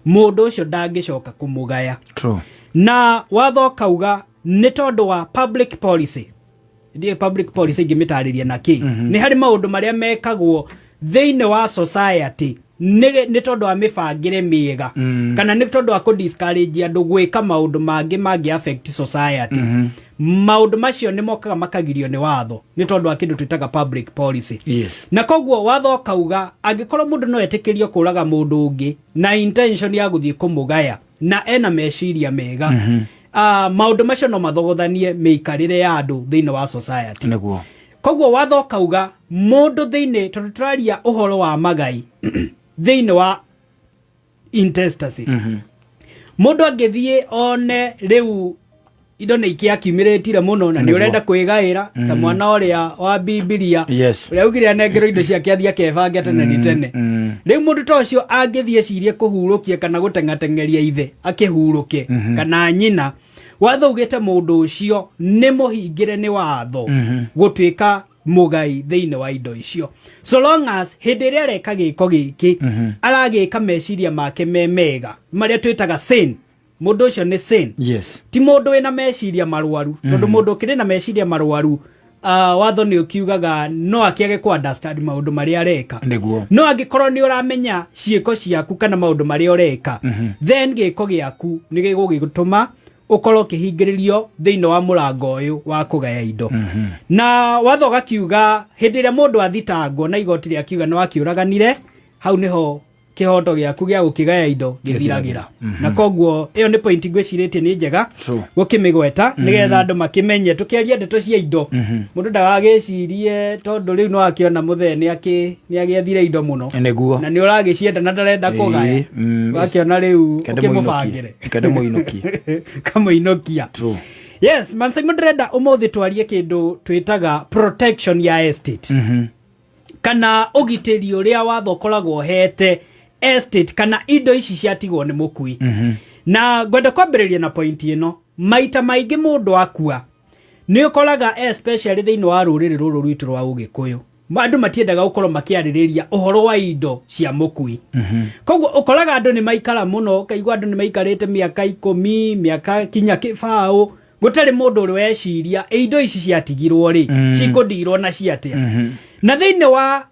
mũndũ ũcio ndangĩcoka kũmũgaya. True. Na watho kauga nĩ tondũ wa public policy ndiye public policy ingĩmĩtarĩria na kĩ nĩ harĩ maũndũ marĩa mekagwo thĩinĩ wa society nĩ tondũ wa mĩbangĩre mĩega kana nĩ tondũ wa kũ-discourage andũ gwĩka maũndũ mangĩ affect society. Maũndũ macio nĩ mokaga makagirio nĩ watho nĩ tondũ wa kĩndũ twĩtaga public policy. Na koguo watho kauga angĩkorwo mũndũ no etĩkĩrio kũraga mũndũ ũngĩ na intention ya gũthiĩ kũmũgaya na ena meciria mega, maũndũ macio no mathogothanie mĩikarĩre ya andũ thĩinĩ wa society. Koguo watho kauga mũndũ thĩinĩ tondũ tũraria ũhoro wa magai thĩinĩ wa intestacy, mũndũ angĩthiĩ one rĩu indo nĩ ikiakiumĩrĩtire mũno na nĩ ũrenda kwĩgaĩra ta mwana ũrĩa wa Bibilia ũrĩa augire anengerwo indo ciake athiĩ akebange tene ni tene. Rĩu mũndũ ta ũcio angĩthiĩ cirie kũhurũkia kana gũteng'ateng'eria ithe akĩhurũke kana nyina, watho ugĩte mũndũ ũcio nĩ mũhingĩre nĩ watho gũtuĩka mũgai thĩinĩ wa indo icio, so long as hĩndĩ ĩrĩa areka gĩko gĩkĩ aragĩka meciria make mega marĩa twĩtaga sin, mũndũ ũcio nĩ sin. Ti mũndũ wĩna meciria marwaru, tondũ mũndũ ũkĩrĩ na meciria marwaru watho nĩ ũkiugaga no akĩage ku understand maũndũ marĩa areka. No angĩkorwo nĩ ũramenya ciĩko ciaku kana maũndũ marĩa ũreka, then gĩko gĩaku nĩ gĩgũgĩtũma ukorwo kĩhingĩrĩrio thĩinĩ wa mũrango ũyũ wa kũgaya indo. Na watho gakiuga hĩndĩ ĩrĩa mũndũ athitangwo na igoti rĩakiuga nĩ wakĩũraganire, hau nĩho kĩhoto gĩaku gĩa gũkĩgaya indo gĩthiragĩra. Na koguo ĩyo nĩ point ngwĩcirĩtie nĩ njega gũkĩmĩgweta nĩgetha andũ makĩmenye tũkĩaria ndeto cia indo, mũndũ ndagagĩcirie tondũ rĩu no akĩona mũthee nĩ agĩethire indo mũno na nĩ ũragĩcienda na ndarenda kũgaya, wakĩona rĩu ũkĩmũbangĩre kamũinokia. Yes, Mansai ndĩrenda ũmũthĩ twarie kĩndũ twĩtaga protection ya estate kana ũgitĩri ũrĩa watho ũkoragwo hete estate kana indo ici ciatigwo nĩ mũkui. Na ngwenda kwambĩrĩria na point ĩno, maita maingĩ mũndũ akua nĩ ũkoraga especially thĩinĩ wa rũrĩrĩ rũrũ rwitũ rwa Ũgĩkũyũ andũ matiendaga gũkorwo makĩarĩrĩria ũhoro wa indo cia mũkui. Koguo ũkoraga andũ nĩ maikara mũno, kaigua andũ nĩ maikarĩte mĩaka 10 mĩaka kinya kĩbaũ gũtarĩ mũndũ ũrĩ weciria indo ici ciatigirwo rĩ cikũndirwo na ciatia. Na thĩinĩ wa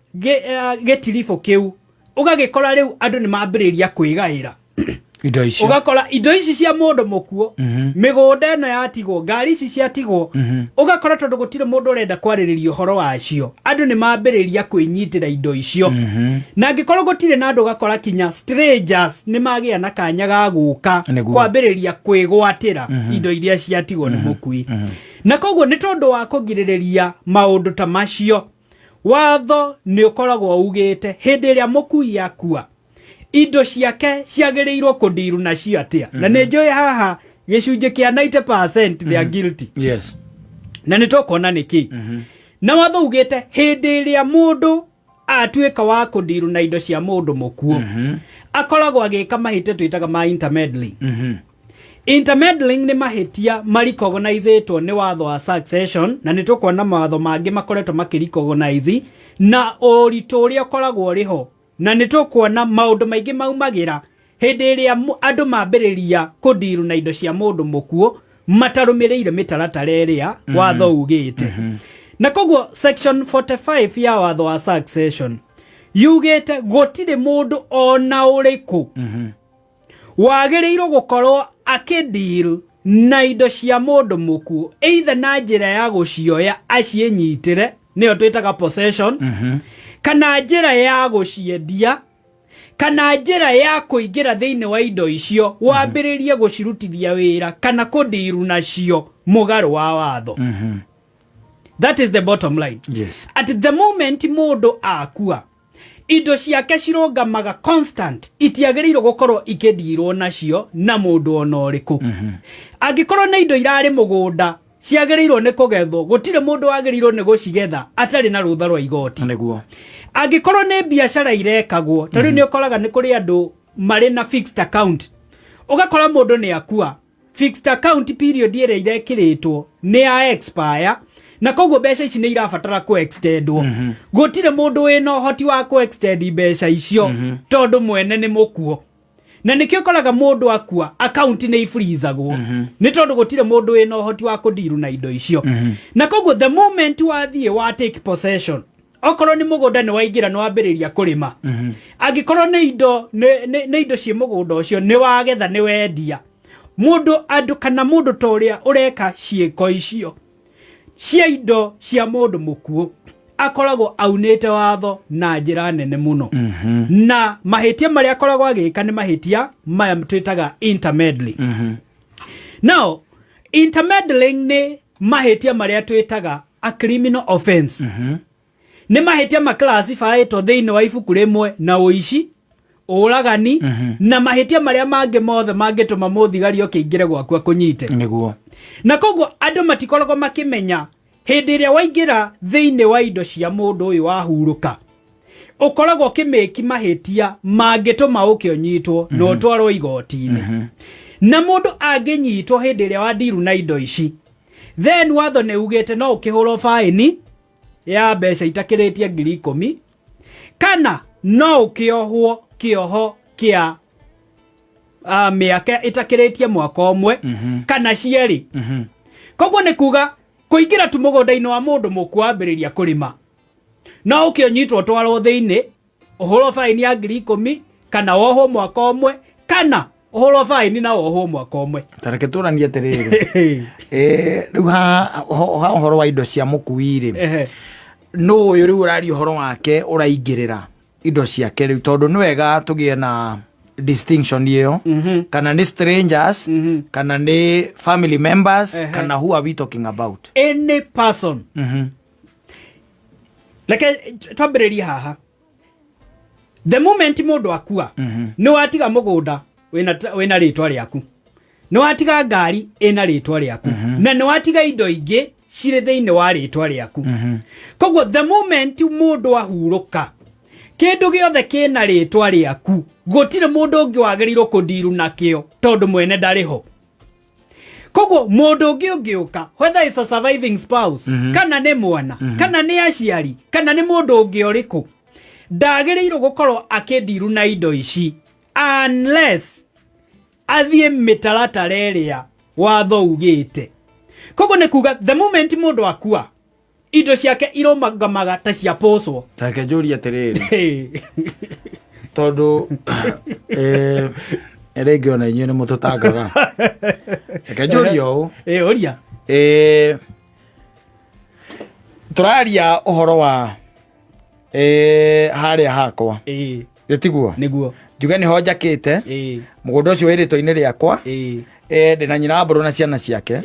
gĩtiribũ kĩu ũgagĩkora rĩu andũ nĩ mambĩrĩria kwĩgaĩra indo icio, ugakora indo ici cia mũndũ mũkuo mĩgũnda ĩno yatigwo, ngari ici ciatigwo, ugakora tondũ gũtirĩ mũndũ ũrenda kwarĩrĩria ũhoro wacio, andũ nĩ mambĩrĩria kwĩnyitĩra indo icio. Na angĩkorwo gũtirĩ na andũ ugakora kinya strangers nĩ magĩa na kanya ga gũka kwambĩrĩria kwĩgwatĩra indo iria ciatigwo nĩ mũkui. Na koguo nĩ tondũ wa kũgirĩrĩria maũndũ ta macio, watho nĩ ũkoragwo ugĩte hĩndĩ ĩrĩa mũkui akua indo ciake ciagĩrĩirwo kũndiru na ciatia. Na nĩ njũĩ haha gĩcunjĩ kĩa 90% they are guilty. Na nĩ tũkuona nĩkĩ. Na watho ugĩte hĩndĩ ĩrĩa mũndũ atuĩka wa kũndiru na indo cia mũndũ mũkuo akoragwo agĩka mahĩtia twĩtaga ma intermeddling. Intermeddling nĩ mahĩtia maricognizetwo nĩ watho wa succession, na nĩ tũkuona mawatho mangĩ makoretwo makĩrecognize na ũritũ ũrĩa ũkoragwo rĩho. Na nĩ tũkuona maũndũ maingĩ maumagĩra hĩndĩ ĩrĩa andũ mambĩrĩria kũndiru na indo cia mũndũ mũkuo matarũmĩrĩire mĩtaratara ĩrĩa watho ugĩte. Na koguo section 45 ya watho wa succession yugĩte gũtirĩ mũndũ ona ũrĩkũ wagĩrĩirwo gũkorwo akĩndiru na indo cia mũndũ mũkuo either na njĩra ya gũcioya aciĩnyitĩre nĩyo twĩtaga possession, kana njĩra ya gũciendia, kana njĩra ya kũingĩra thĩinĩ wa indo icio wambĩrĩrie gũcirutithia wĩra kana kũndiru nacio mũgarũ wa watho. That is the bottom line. At the moment mũndũ akua indo ciake cirũngamaga constant, itiagĩrĩirwo gũkorwo ikĩndirwo nacio na mũndũ ona ũrĩkũ. Angĩkorwo nĩ indo irarĩ mũgũnda ciagĩrĩirwo nĩ kũgethwo, gũtirĩ mũndũ wagĩrĩirwo nĩ gũcigetha atarĩ na rũtha rwa igoti. Angĩkorwo nĩ biacara irekagwo, tarĩu nĩ ũkoraga nĩ kũrĩ andũ marĩ na fixed account, ũgakora mũndũ nĩ akua, fixed account period ĩrĩa irekĩrĩtwo nĩ ya expire, na koguo mbeca ici nĩ irabatara ku extendwo. Gũtirĩ mũndũ wĩna ũhoti wa ku extend mbeca icio tondũ mwene nĩ mũkuo. Na nĩkĩo ũkoraga mũndũ akua account nĩ ifreezagwo nĩ tondũ gũtirĩ mũndũ wĩna ũhoti wa kũndiru na indo icio. Na koguo the moment wathiĩ wa take possession okorwo ni mugunda ni waingira no ambiriria kurima angikorwo ni indo ni indo cie mugunda ucio ni wagetha ni wendia mundu andu kana mundu toria ureka cieko icio cia indo cia mundu mukuo akoragwo aunite watho na njira nene muno na mahitia maria akoragwo agika ni mahitia maya twitaga intermeddling now intermeddling ni mahitia maria twitaga a criminal offense ni mahitia maclassify to thiini wa ibuku rimwe na uici uragani na mahitia maria mangi mothe mangituma muthigari okiingire gwaku akunyite niguo na koguo andu matikoragwo makimenya hindi iria waingira thiini wa indo cia mundu uyu wahuruka ukoragwo kimeki mahitia mangituma ukionyitwo no twarwo igoti-ini na mundu anginyitwo hindi iria wa diru na indo ici then watho ne ugete no ukihurwo fine ya mbeca itakiritie 10,000 kana no ukiohwo kioho kia miaka itakiritie mwaka omwe kana cieri koguo ni kuga kuingira tu mugunda-ini wa mundu mukwambiriria kurima no ukionyitwo twarwo thiini uhurwo fine ya 10,000 kana wohwo mwaka omwe kana uhurwo fine na wohwo mwaka omwe tareke turania atiriri riu ha uhoro wa indo cia mukuiri no uyu riu urari uhoro wake uraingirira indo ciake riu tondu ni wega tugie na distinction iyo kana ni strangers kana ni family members kana who are we talking about any person like twambiriria haha the moment mundu akua ni watiga mugunda wina ritwa riaku ni watiga ngari ina ritwa riaku na ni watiga indo ingi cire thiini wa ritwa riaku koguo the moment mundu ahuruka kindu giothe kina ritwa riaku gutire mundu ungi wagerirwo kundiru nakio tondu mwene ndariho koguo mundu ungi ungiuka whether it's a surviving spouse kana ni mwana kana ni aciari kana ni mundu ungi uriku ndagerirwo gukorwo akindiru na indo ici unless athie mitaratara iria watho ugite koguo ni kuga the moment mundu akua indo ciake iromagamaga ta cia poswo tareke njuri atiriri tondu rĩngĩ ona inyuĩ nĩ mũtũtangaga reke njũrie ũũ ũria tũraria ũhoro wa harĩa hakwa gĩtiguo nĩguo njuge nĩho njakĩte mũgũnda ũcio wĩ rĩtwa-inĩ rĩakwa ndĩna nyina wa mbũrũ na ciana ciake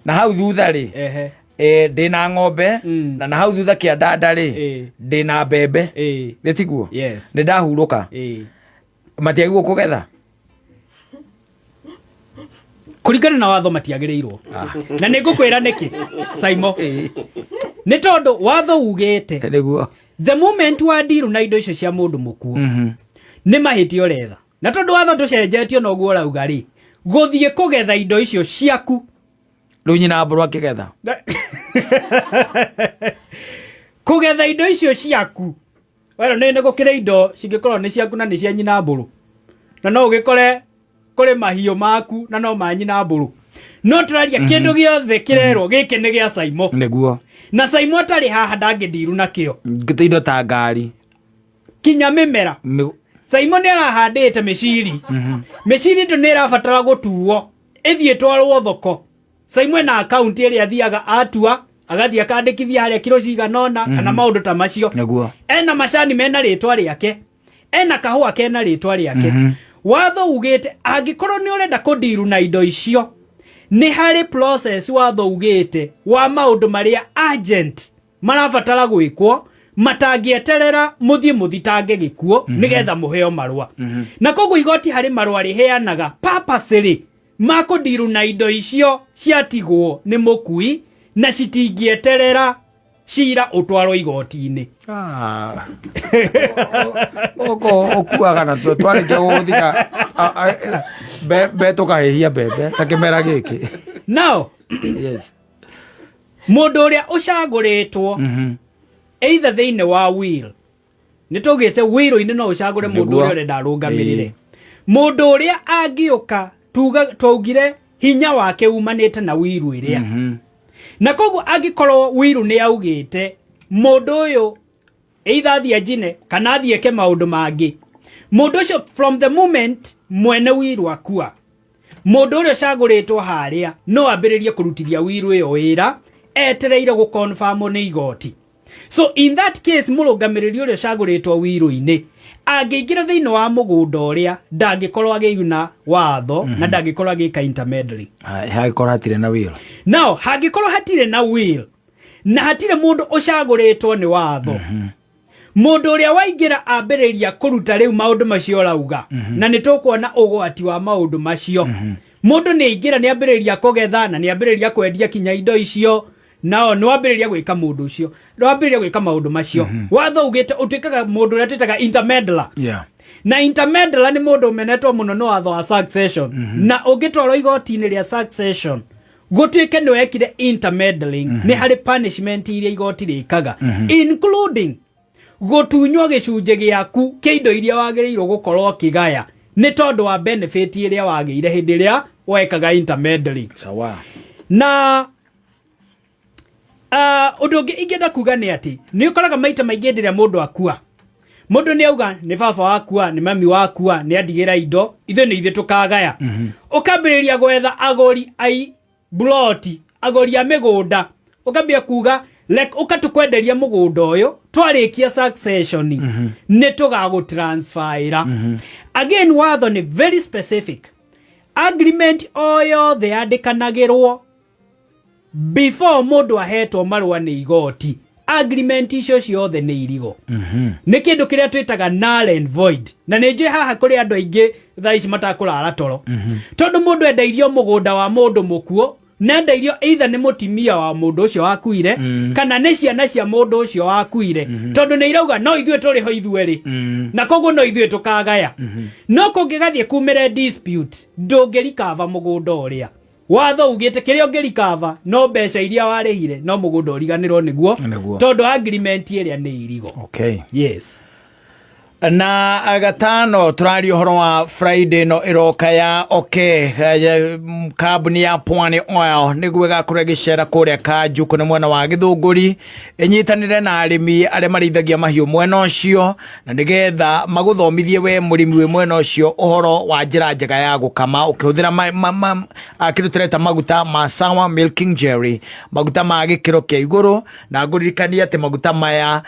na hau thutha rĩ ndĩna ng'ombe na hau thutha kĩandanda rĩ ndĩna mbembe gĩtiguo nĩ ndahurũka matiagĩrĩirwo kũgetha kuringana na watho matiagĩrĩirwo na nĩngũkwĩra nĩkĩ Saimo nĩ tondũ watho ugĩte nĩguo the moment wa diru na indo icio cia mũndũ mũkuo nĩ mahĩtia ũretha na tondũ watho ndũcenjetio na ũguo ũrauga rĩ gũthiĩ kũgetha indo icio ciaku rĩu nyina mbũrũ akĩgetha kũgetha indo icio ciaku wero nĩ gũkĩrĩ indo cingĩkorwo nĩ ciaku na nĩ cia nyina mbũrũ na no ũgĩkore kũrĩ mahiũ maku na no ma nyina mbũrũ no tũraria kĩndũ gĩothe kĩrerwo gĩkĩ nĩ gĩa Saimo nĩguo na Saimo atarĩ haha ndangĩndiru nakĩo ngĩte indo ta ngari kinya mĩmera Saimo nĩ arahandĩte mĩciri mĩciri ndũ nĩ ĩrabatara gũtuo ĩthiĩ twarwo thoko Saimo ena account ĩrĩa athiaga atua agathiĩ akandĩkithia harĩa kiro ciganona kana maũndũ ta macio nĩguo ena macani mena rĩtwa rĩake ena kahũa kena rĩtwa rĩake watho ugĩte angĩkorwo nĩ ũrenda kũndiru na indo icio nĩ harĩ process watho ugĩte wa maũndũ marĩa agent marabatara gwĩkwo matangĩeterera mũthiĩ mũthitange gĩkuo nĩgetha mũheo marũa na koguo igoti harĩ marũa rĩheanaga purposely ma kũndiru na indo icio ciatigwo nĩ mũkui na citingĩeterera cira ũtwarwo igoti-inĩ ũkuaga na twarĩkia gũgũthika tũkahĩhia mbembe ta kĩmera gĩkĩ now mũndũ ũrĩa ũcagũrĩtwo either thĩinĩ wa will nĩ tũgĩte wĩrũ-inĩ no ũcagũre mũndũ ũrĩa ũrenda arũgamĩrĩre mũndũ ũrĩa angĩũka twaugire hinya wake umanĩte na wiru ĩrĩa na koguo angĩkorwo wiru nĩ augĩte mũndũ ũyũ either athie njine kana athie ke maundu mangi mundu ucio from the moment mwene wiru akua mundu ucio caguritwo haria no ambiririe kurutithia wiru iyo wira etereire gu confirm ni igoti. So in that case murugamiriri ucio caguritwo wiru-ini angiingira thiini wa mugunda uria ndangikorwo agiuna watho na ndangikorwo agika intermediary hagikorwo hatire na will. Now hagikorwo hatire na will na hatire mundu ucaguritwo ni watho mundu uria waingira ambiriria kuruta riu maundu macio rauga na nitukuona ugwati wa maundu macio mundu ni ingira ni ambiriria kugetha na ni ambiriria kwendia kinya indo icio nao no ambiriria gwika mundu ucio no ambiriria gwika maundu macio watho ugite utwikaga mundu uria twitaga intermediary na intermediary ni mundu umenetwo muno no watho wa succession na ugitwarwo igoti-ini ria succession gutwike ni wekire intermediary ni hari punishment iria igoti rikaga including gutunywo gicunje giaku kiindo iria wagirirwo gukorwo kigaya ni tondu wa benefit iria wagiire hindi ria wekaga intermediary. Sawa. Na undu ungi ingenda kuga ni ati ni ukoraga maita maingi ndiria mundu akua mundu ni auga ni baba wakua ni mami wakua ni andigira indo ithe ni ithe tukagaya ukambiriria gwetha agori ai bloti agori a migunda ukambia kuga like ukatukwenderia mugunda uyu twarikia succession ni tugagu transfera again watho ni very specific agreement oyo the andikanagirwo before mundu ahetwo marua ni igoti agreement icio ciothe ni irigo ni kindu kiria twitaga null and void na nije haha kuri andu aingi thaici matakurara toro tondu mundu endairio mugunda wa mundu mukuo nenda irio either ni mutimia wa mundu ucio wakuire kana ni ciana cia mundu ucio wakuire tondu ni irauga no ithue turi ho ithueri na koguo no ithue tukagaya no kungigathie kumire dispute ndungirikava mugunda uria watho ugite kiria ungirikava no mbeca iria warihire no mugunda uriganirwo niguo tondu agreement iria ni irigo. Okay. Yes. Na agatano turari uhoro wa Friday no iroka ya kambuni ya Pwani Oil niguo gakure gicera kuria Kanju kuna mwena wa Githunguri inyitanire na arimi aria marithagia mahiu mwena ucio na nigetha maguthomithie we murimi we mwena ucio uhoro wa njira njega ya gukama ukihuthira akirutireta maguta ma Sawa Milking Jerry maguta ma gikiro kia iguru na nguririkania ati maguta maya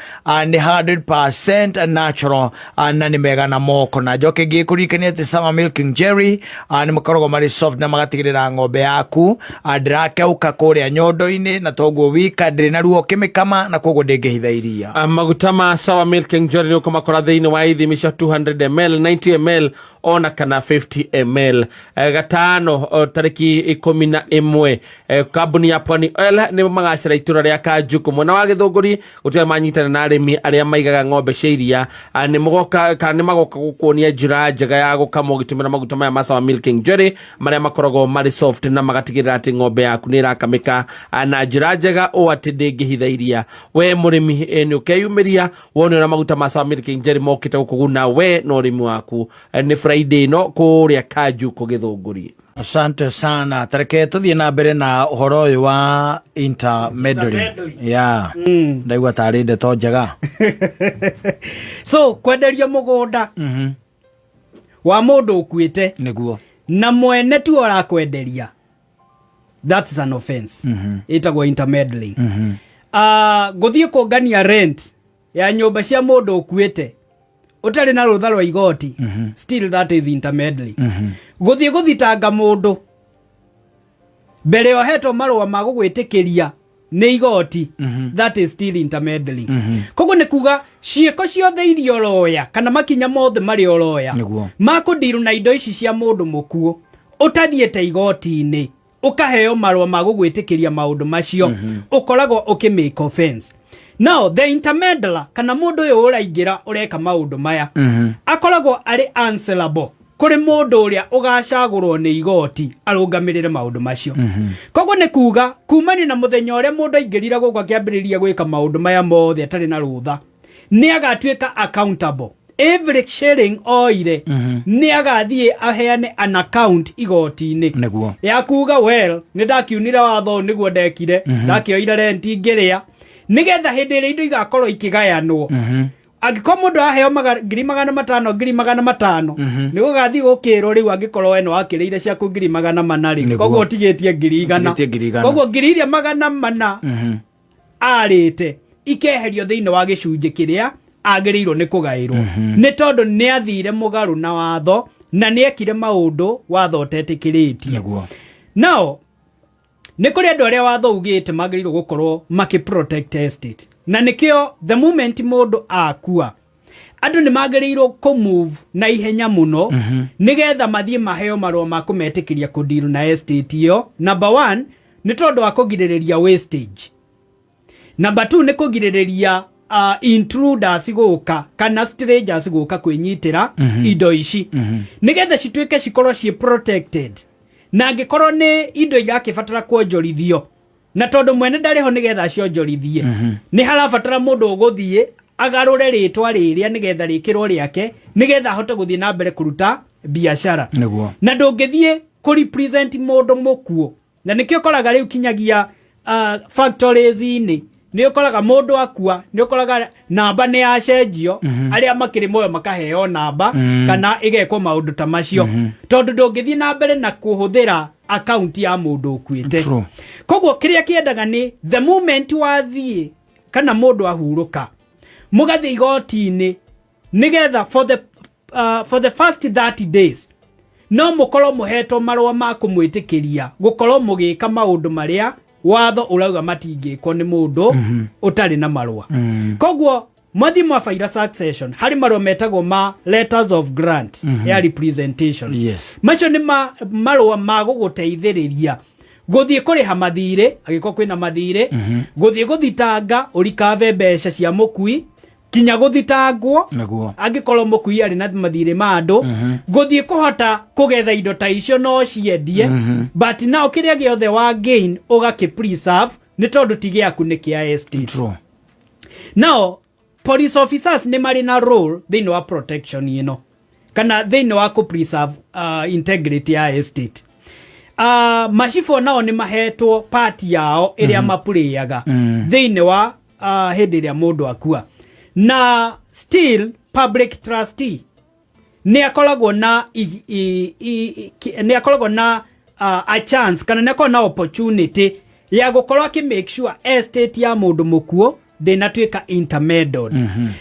ni 100% natural na ni mega na moko na njoke ngikurikania ati Sawa Milking Jerry ni makorogo mari soft na magatigirira ng'ombe yaku ndirakeuka kuria nyondo-ini na toguo wika ndiri na ruo kimikama na koguo ndingihitha iria. Maguta ma Sawa Milking Jerry ni ukumakora thiini wa ithimi cia 200 ml 90 ml ona kana 50 ml. Gatano tariki 11 kambuni ya Pwani Oil ni magacira itura ria Kanju kumwena wa Githunguri gutire manyitana na arimi aria maigaga ng'ombe cia iria ni mugoka kana magoka gukuonia njira njega ya gukama ugitumira maguta maya ma Sawa Milking Jerry maria makorogo mari soft na magatigirira ati ng'ombe yaku ni irakamika na njira njega o ati ndingihitha iria. We murimi ni ukeyumiria wone na maguta ma Sawa Milking Jerry mokite gukuguna we no urimi waku ni Friday no kuria Kanju ku Githunguri. Asante sana. Tareke tuthie na mbere na uhoro uyu wa intermediary. Yeah. Ndaigua tari ndeto njega. So kwenderia mugunda wa mundu ukuite niguo na mwene tu arakwenderia, that is an offense. Itagwo intermediary. Guthie kungania rent ya nyumba cia mundu ukuite utari na rutha rwa igoti, still that is intermediary. Guthie guthitanga mundu mbere ohetwo marua ma gugwitikiria ni igoti, that is still intermediary. Koguo ni kuga cieko ciothe irio roya kana makinya mothe mari oroya makundiru na indo ici cia mundu mukuo utathiete igoti-ini ukaheo marua ma gugwitikiria maundu macio ukoragwo ukimake offense. Now the intermediary kana mundu uyu uraingira ureka maundu maya akoragwo ari answerable kuri mundu uria ugacagurwo ni igoti arungamirire maundu macio. Koguo ni kuga kumani na muthenya uria mundu aingirira gukwa kiambiriria gwika maundu maya mothe atari na rutha ni agatuika accountable. Every sharing oire ni agathie aheane an account igoti-ini ya kuga well ni ndakiunira watho niguo ndekire ndakioira rent ngiria nigetha hindi ri indo igakorwo ikigayanwo angĩkorwo mũndũ aheo 500,000 nĩ gũgathiĩ gũkĩrwo rĩu angĩkorwo we nĩ wakĩrĩire ciaku 400,000 rĩ koguo ũtigĩtie 100,000 koguo 400,000 arĩte ikeherio thĩinĩ wa gĩcunjĩ kĩrĩa agĩrĩirwo nĩ kũgaĩrwo nĩ tondũ nĩ athire mũgarũ na watho na nĩ ekire maũndũ watho ũtetĩkĩrĩtie. Nao nĩ kũrĩ andũ arĩa watho ugĩte magĩrĩirwo gũkorwo makĩ-protect estate na nĩkĩo the moment mũndũ akua andũ nĩ magĩrĩirwo kũ-move na ihenya mũno nĩgetha mathiĩ maheo marũa ma kũmetĩkĩria kũ-deal na estate ĩyo. Number 1 nĩ tondũ wa kũgirĩrĩria wastage. Number 2 nĩ kũgirĩrĩria intruders gũka kana strangers gũka kwĩnyitĩra indo ici nĩgetha cituĩke cikorwo ciĩ protected. Na angĩkorwo nĩ indo irakĩbatara kuonjorithio na tondũ mwene ndarĩ ho nĩgetha cionjorithie nĩ harabatara mũndũ ũgũthiĩ agarũre rĩtwa rĩrĩa nĩgetha rĩkĩrwo rĩake nĩgetha ahote gũthiĩ na mbere kũruta biacara. Na ndũngĩthiĩ kũ-represent mũndũ mũkuo na nĩkĩo ũkoraga rĩu kinyagia factories-inĩ nĩ ũkoraga mũndũ akua nĩ ũkoraga namba nĩ yacenjio arĩa makĩrĩ moyo makaheo namba kana igekwo maũndũ ta macio tondũ ndũngĩthiĩ na mbere na kũhũthĩra account ya mũndũ ũkuĩte. Koguo kĩrĩa kĩendaga nĩ the moment wathiĩ kana mũndũ ahurũka mũgathiĩ igoti-inĩ nĩgetha for the first 30 days no mũkorwo mũhetwo marũa ma kũmwĩtĩkĩria gũkorwo mũgĩka maũndũ marĩa watho ũrauga matingĩkwo nĩ mũndũ ũtarĩ na marũa. Koguo mwathi mwabaira succession harĩ marũa metagwo ma letters of grant ya representation. Macio nĩ marũa ma gũgũteithĩrĩria gũthiĩ kũrĩha mathirĩ angĩkorwo kwĩna mathirĩ gũthiĩ gũthitanga ũrikave mbeca cia mũkui kinya gũthitangwo angĩkorwo mũkui arĩ na mathirĩ ma andũ gũthiĩ kũhota kũgetha indo ta icio no ciendie but now kĩrĩa gĩothe wa gain ũgakĩ-preserve nĩ tondũ ti gĩaku nĩ kĩa estate. Now police officers nĩ marĩ na role thĩinĩ wa protection ĩno kana thĩinĩ wa kũ-preserve integrity ya estate. Macibũ nao nĩ mahetwo part yao ĩrĩa mapurĩaga thĩinĩ wa hĩndĩ ĩrĩa mũndũ akua. Na still public trustee nĩ akoragwo na a chance kana nĩ akoragwo na opportunity ya gũkorwo akĩ-make sure estate ya mũndũ mũkuo ndĩnatuĩka intermeddled.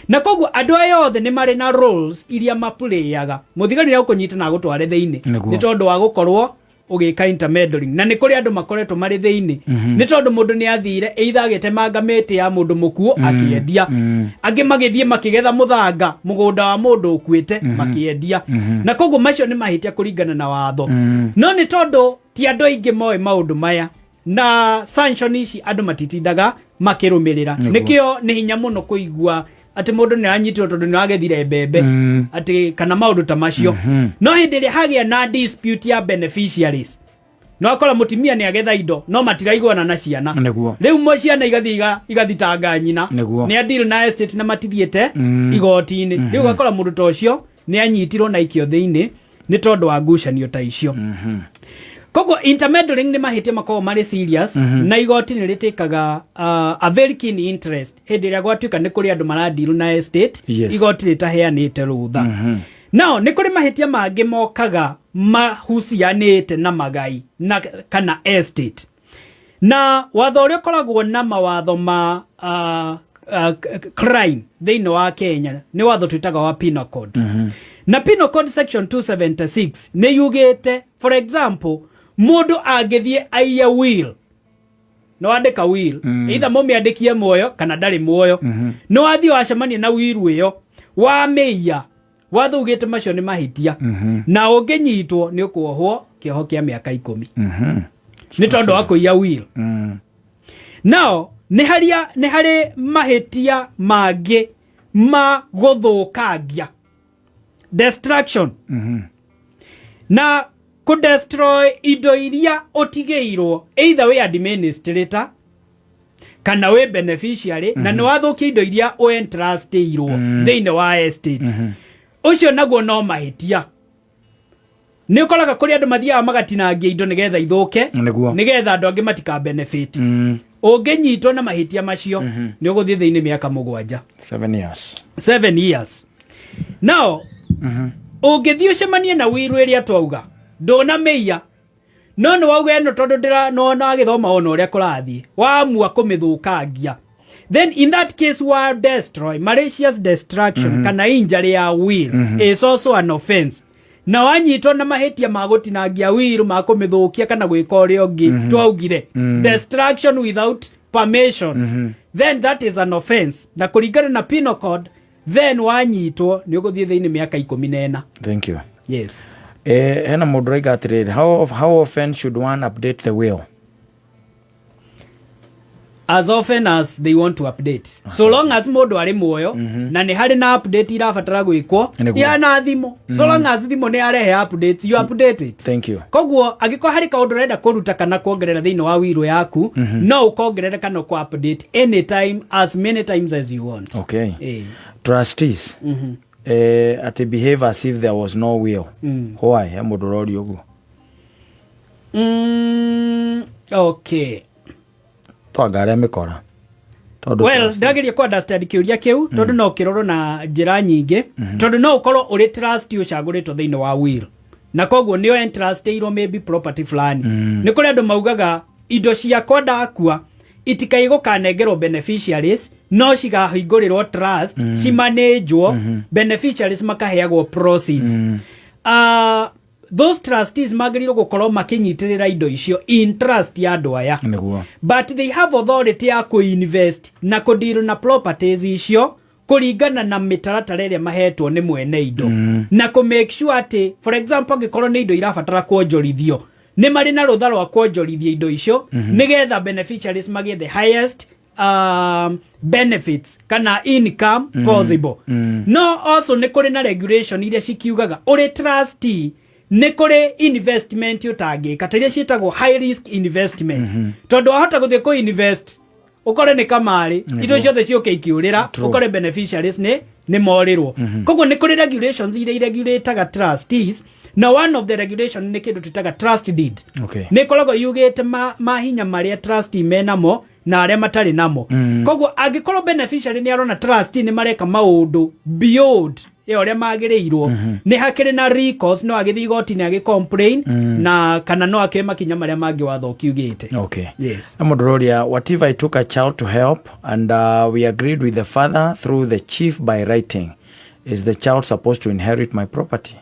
Na koguo andũ aya othe nĩ marĩ na roles iria mapurĩaga mũthigari nĩ agũkũnyita na agũtware thĩinĩ nĩ tondũ wa gũkorwo ũgĩka intermeddling na nĩ kũrĩ andũ makoretwo marĩ thĩinĩ nĩ tondũ mũndũ nĩ athire either agĩtemanga mĩtĩ ya mũndũ mũkuo akĩendia angĩ magĩthiĩ makĩgetha mũthanga mũgũnda wa mũndũ ũkuĩte makĩendia na koguo macio nĩ mahĩtia kũringana na watho. No nĩ tondũ ti andũ aingĩ moĩ maũndũ maya na sanction ici andũ matitindaga makĩrũmĩrĩra nĩkĩo nĩ hinya mũno kũigua atĩ mũndũ nĩ aranyitwo tondũ nĩ wagethire mbembe atĩ kana maũndũ ta macio. No hĩndĩ ĩrĩa hagĩa na dispute ya beneficiaries no akora mũtimia nĩ agetha indo no matiraiguana na ciana rĩu ciana igathitanga nyina nĩ a deal na estate na matithiĩte igoti-inĩ rĩu akora mũndũ ta ũcio nĩ anyitirwo na ikio thĩinĩ nĩ tondũ wa ngucanio ta icio. Koguo intermeddling nĩ mahĩtia makorwo marĩ serious na igoti nĩ rĩtĩkaga a very keen interest hĩndĩ ĩrĩa gwatuĩka nĩ kũrĩ andũ maradiru na estate igoti rĩtaheanĩte rũtha. Nao nĩ kũrĩ mahĩtia mangĩ mokaga mahucianĩte na magai na kana estate na watho ũrĩa ũkoragwo na mawatho ma crime thĩinĩ wa Kenya nĩ watho twĩtaga wa Penal Code. Na Penal Code section 276 nĩ yugĩte for example mũndũ angĩthiĩ aiye will no andĩka will either mũmĩandĩkie muoyo kana ndarĩ muoyo no athiĩ wacemania na will ĩyo wamĩiya watho ugĩte macio nĩ mahĩtia na ũngĩnyitwo nĩ ũkuohwo kĩoho kĩa mĩaka 10 nĩ tondũ wa kũiya will. Nao nĩ harĩ mahĩtia mangĩ ma gũthũkangia destruction na kudestroy indo iria ũtigĩirwo either we administrator kana we beneficiary na nĩ wathũkia indo iria ũentrustĩirwo thĩinĩ wa estate ũcio naguo no mahĩtia. Nĩ ũkoraga kũrĩ andũ mathiaga magatinangia indo nĩgetha ithũke nĩgetha andũ angĩ matika benefit ũngĩnyitwo na mahĩtia macio nĩ ũgũthiĩ thĩinĩ mĩaka 7 7 years now ũngĩthiĩ ũcemanie na wiru ĩrĩa twauga ndũnamĩia no nĩ wauga ĩno tondũ ndĩranona agĩthoma ona ũrĩa kũrathiĩ wamua kũmĩthũkangia then in that case wa destroy malicious destruction kana injury ya will is also an offense na wanyitwo na mahĩtia ma gũtinangia will ma kũmĩthũkia kana gwĩka ũrĩa ũngĩ twaugire destruction without permission then that is an offense na kũringana na penal code then wanyitwo nĩ ũgũthiĩ thĩinĩ mĩaka 14. Thank you. Yes. Hena mũndũ raiga atĩrĩrĩ, how often should one update the will? As often as they want to update. So long as mũndũ arĩ muoyo na nĩ harĩ na update irabatara gwĩkwo ya na thimo. So long as thimo nĩ arehe update, you update it. Thank you. Koguo angĩkorwo harĩ kaũndũ ũrenda kũruta kana kuongerera thĩinĩ wa wĩrũ yaku no ũkongerera kana ku update anytime as many times as you want. Okay. Trustees at behave as if there was no will. Why? Mũndũ rori ũguo. Okay. Twangare mĩkora. Well, ndageria ku understand kĩũria kĩu tondũ no kĩrorwo na njĩra nyingĩ tondũ no ũkorwo ũrĩ trust ũcagũrĩtwo thĩinĩ wa will na koguo nĩo entrustĩirwo maybe property fulani nĩ kũrĩ andũ maugaga indo ciakwa ndakua itikaigũkanengerwo beneficiaries no cigahingũrĩrwo trust cimanĩnjwo beneficiaries makaheagwo proceeds. Those trustees magĩrĩirwo gũkorwo makĩnyitĩrĩra indo icio in trust ya andũ aya but they have authority ya kũ-invest na kũ-deal na properties icio kũringana na mĩtaratara ĩrĩa mahetwo nĩ mwene indo na kũ-make sure atĩ for example angĩkorwo nĩ indo irabatara kuonjorithio nĩ marĩ na rũtha rwa kuonjorithia indo icio nĩgetha beneficiaries magĩe the highest benefits kana income possible. No also nĩ kũrĩ na regulation iria cikiugaga ũrĩ trustee nĩ kũrĩ investment ũtangĩka ta iria ciĩtagwo high risk investment tondũ wahota gũthiĩ kũ invest ũkore nĩ kamarĩ indo ciothe ciũke ikĩũrĩra ũkore beneficiaries nĩ morĩrwo koguo nĩ kũrĩ regulations iria iregulataga trustees na one of the regulation nĩ kĩndũ twĩtaga trust deed nĩ koragwo yugĩte mahinya marĩa trustee menamo na arĩa matarĩ namo koguo angĩkorwo beneficiary nĩ arona trustee nĩ mareka maũndũ beyond ũrĩa magĩrĩirwo nĩ hakĩrĩ na recourse no agĩthiĩ igoti-inĩ agĩ-complain na kana no akĩoe makinya marĩa mangĩ watho ũkiugĩte. Okay. Yes. Amunduroria, what if I took a child to help and we agreed with the father through the chief by writing? Is the child supposed to inherit my property?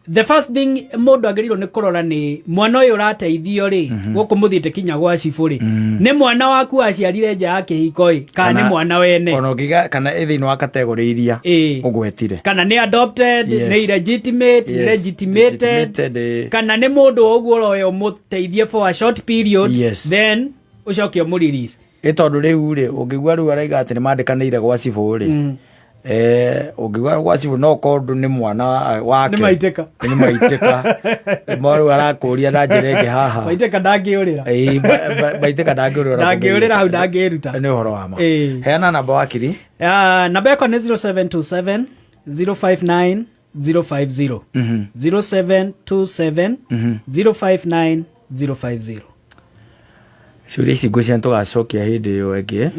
The first thing mũndũ agĩrĩirwo nĩ kũrora nĩ mwana ũyũ ũrateithio rĩ gũkũ mũthiĩte kinya gwa cibũ rĩ nĩ mwana waku aciarire nja ya kĩhiko ĩ kana nĩ mwana wene ona ũngĩga kana thĩinĩ wa kategori iria ũgwetire kana nĩ adopted nĩ illegitimate legitimated kana nĩ mũndũ ũguo ũroyo mũteithie for a short period then ũcoke ũmũrelease tondũ rĩu rĩ ũngĩigua rĩu araiga atĩ nĩ mandĩkanĩire gwa cibũ rĩ ũngĩgwa gwa cibũ no kondũ nĩ mwana wake nĩ maitĩka mwarũ arakũria na njĩra ĩngĩ haha maitĩka ndangĩũrĩra maitĩka ndangĩũrĩra hau ndangĩruta nĩ ũhoro wa ma heana namba wakiri namba yakwa nĩ 0727 059 050 0727 059 050. ciũria ici ngwĩciria nĩtũgacokia hĩndĩ ĩyo ĩngĩ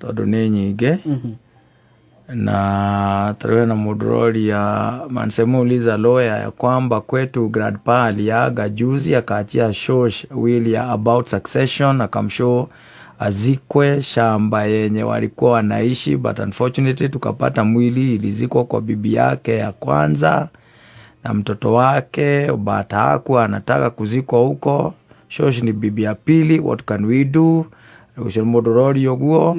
tondũ nĩ nyingĩ na tarehe na Muduroria Mansemuuliza lawyer ya kwamba kwetu grandpa aliaga juzi akaachia shosh will ya about succession akamshow azikwe shamba yenye walikuwa wanaishi but unfortunately tukapata mwili ilizikwa kwa bibi yake ya kwanza na mtoto wake but hakuwa anataka kuzikwa huko. Shosh ni bibi ya pili, what can we do? Muduroria guo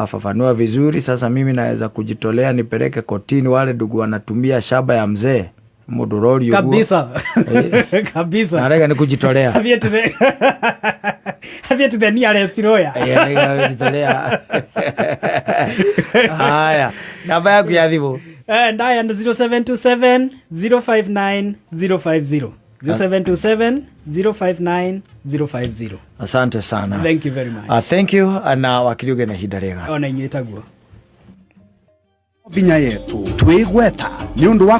fafanua vizuri. Sasa mimi naweza kujitolea nipeleke kotini wale ndugu wanatumia shamba ya mzee Muduroria kabisa kabisa narega ni kujitolea havia tu the nearest lawyer kujitolea. Haya, namba yako ya thimu ndaya 0727 059 050 0727 059 050. Asante sana. Thank you very much. Thank you na wakiliuge na hinda rega. Ona inyetaguo. Binya yetu twigweta ni undu wa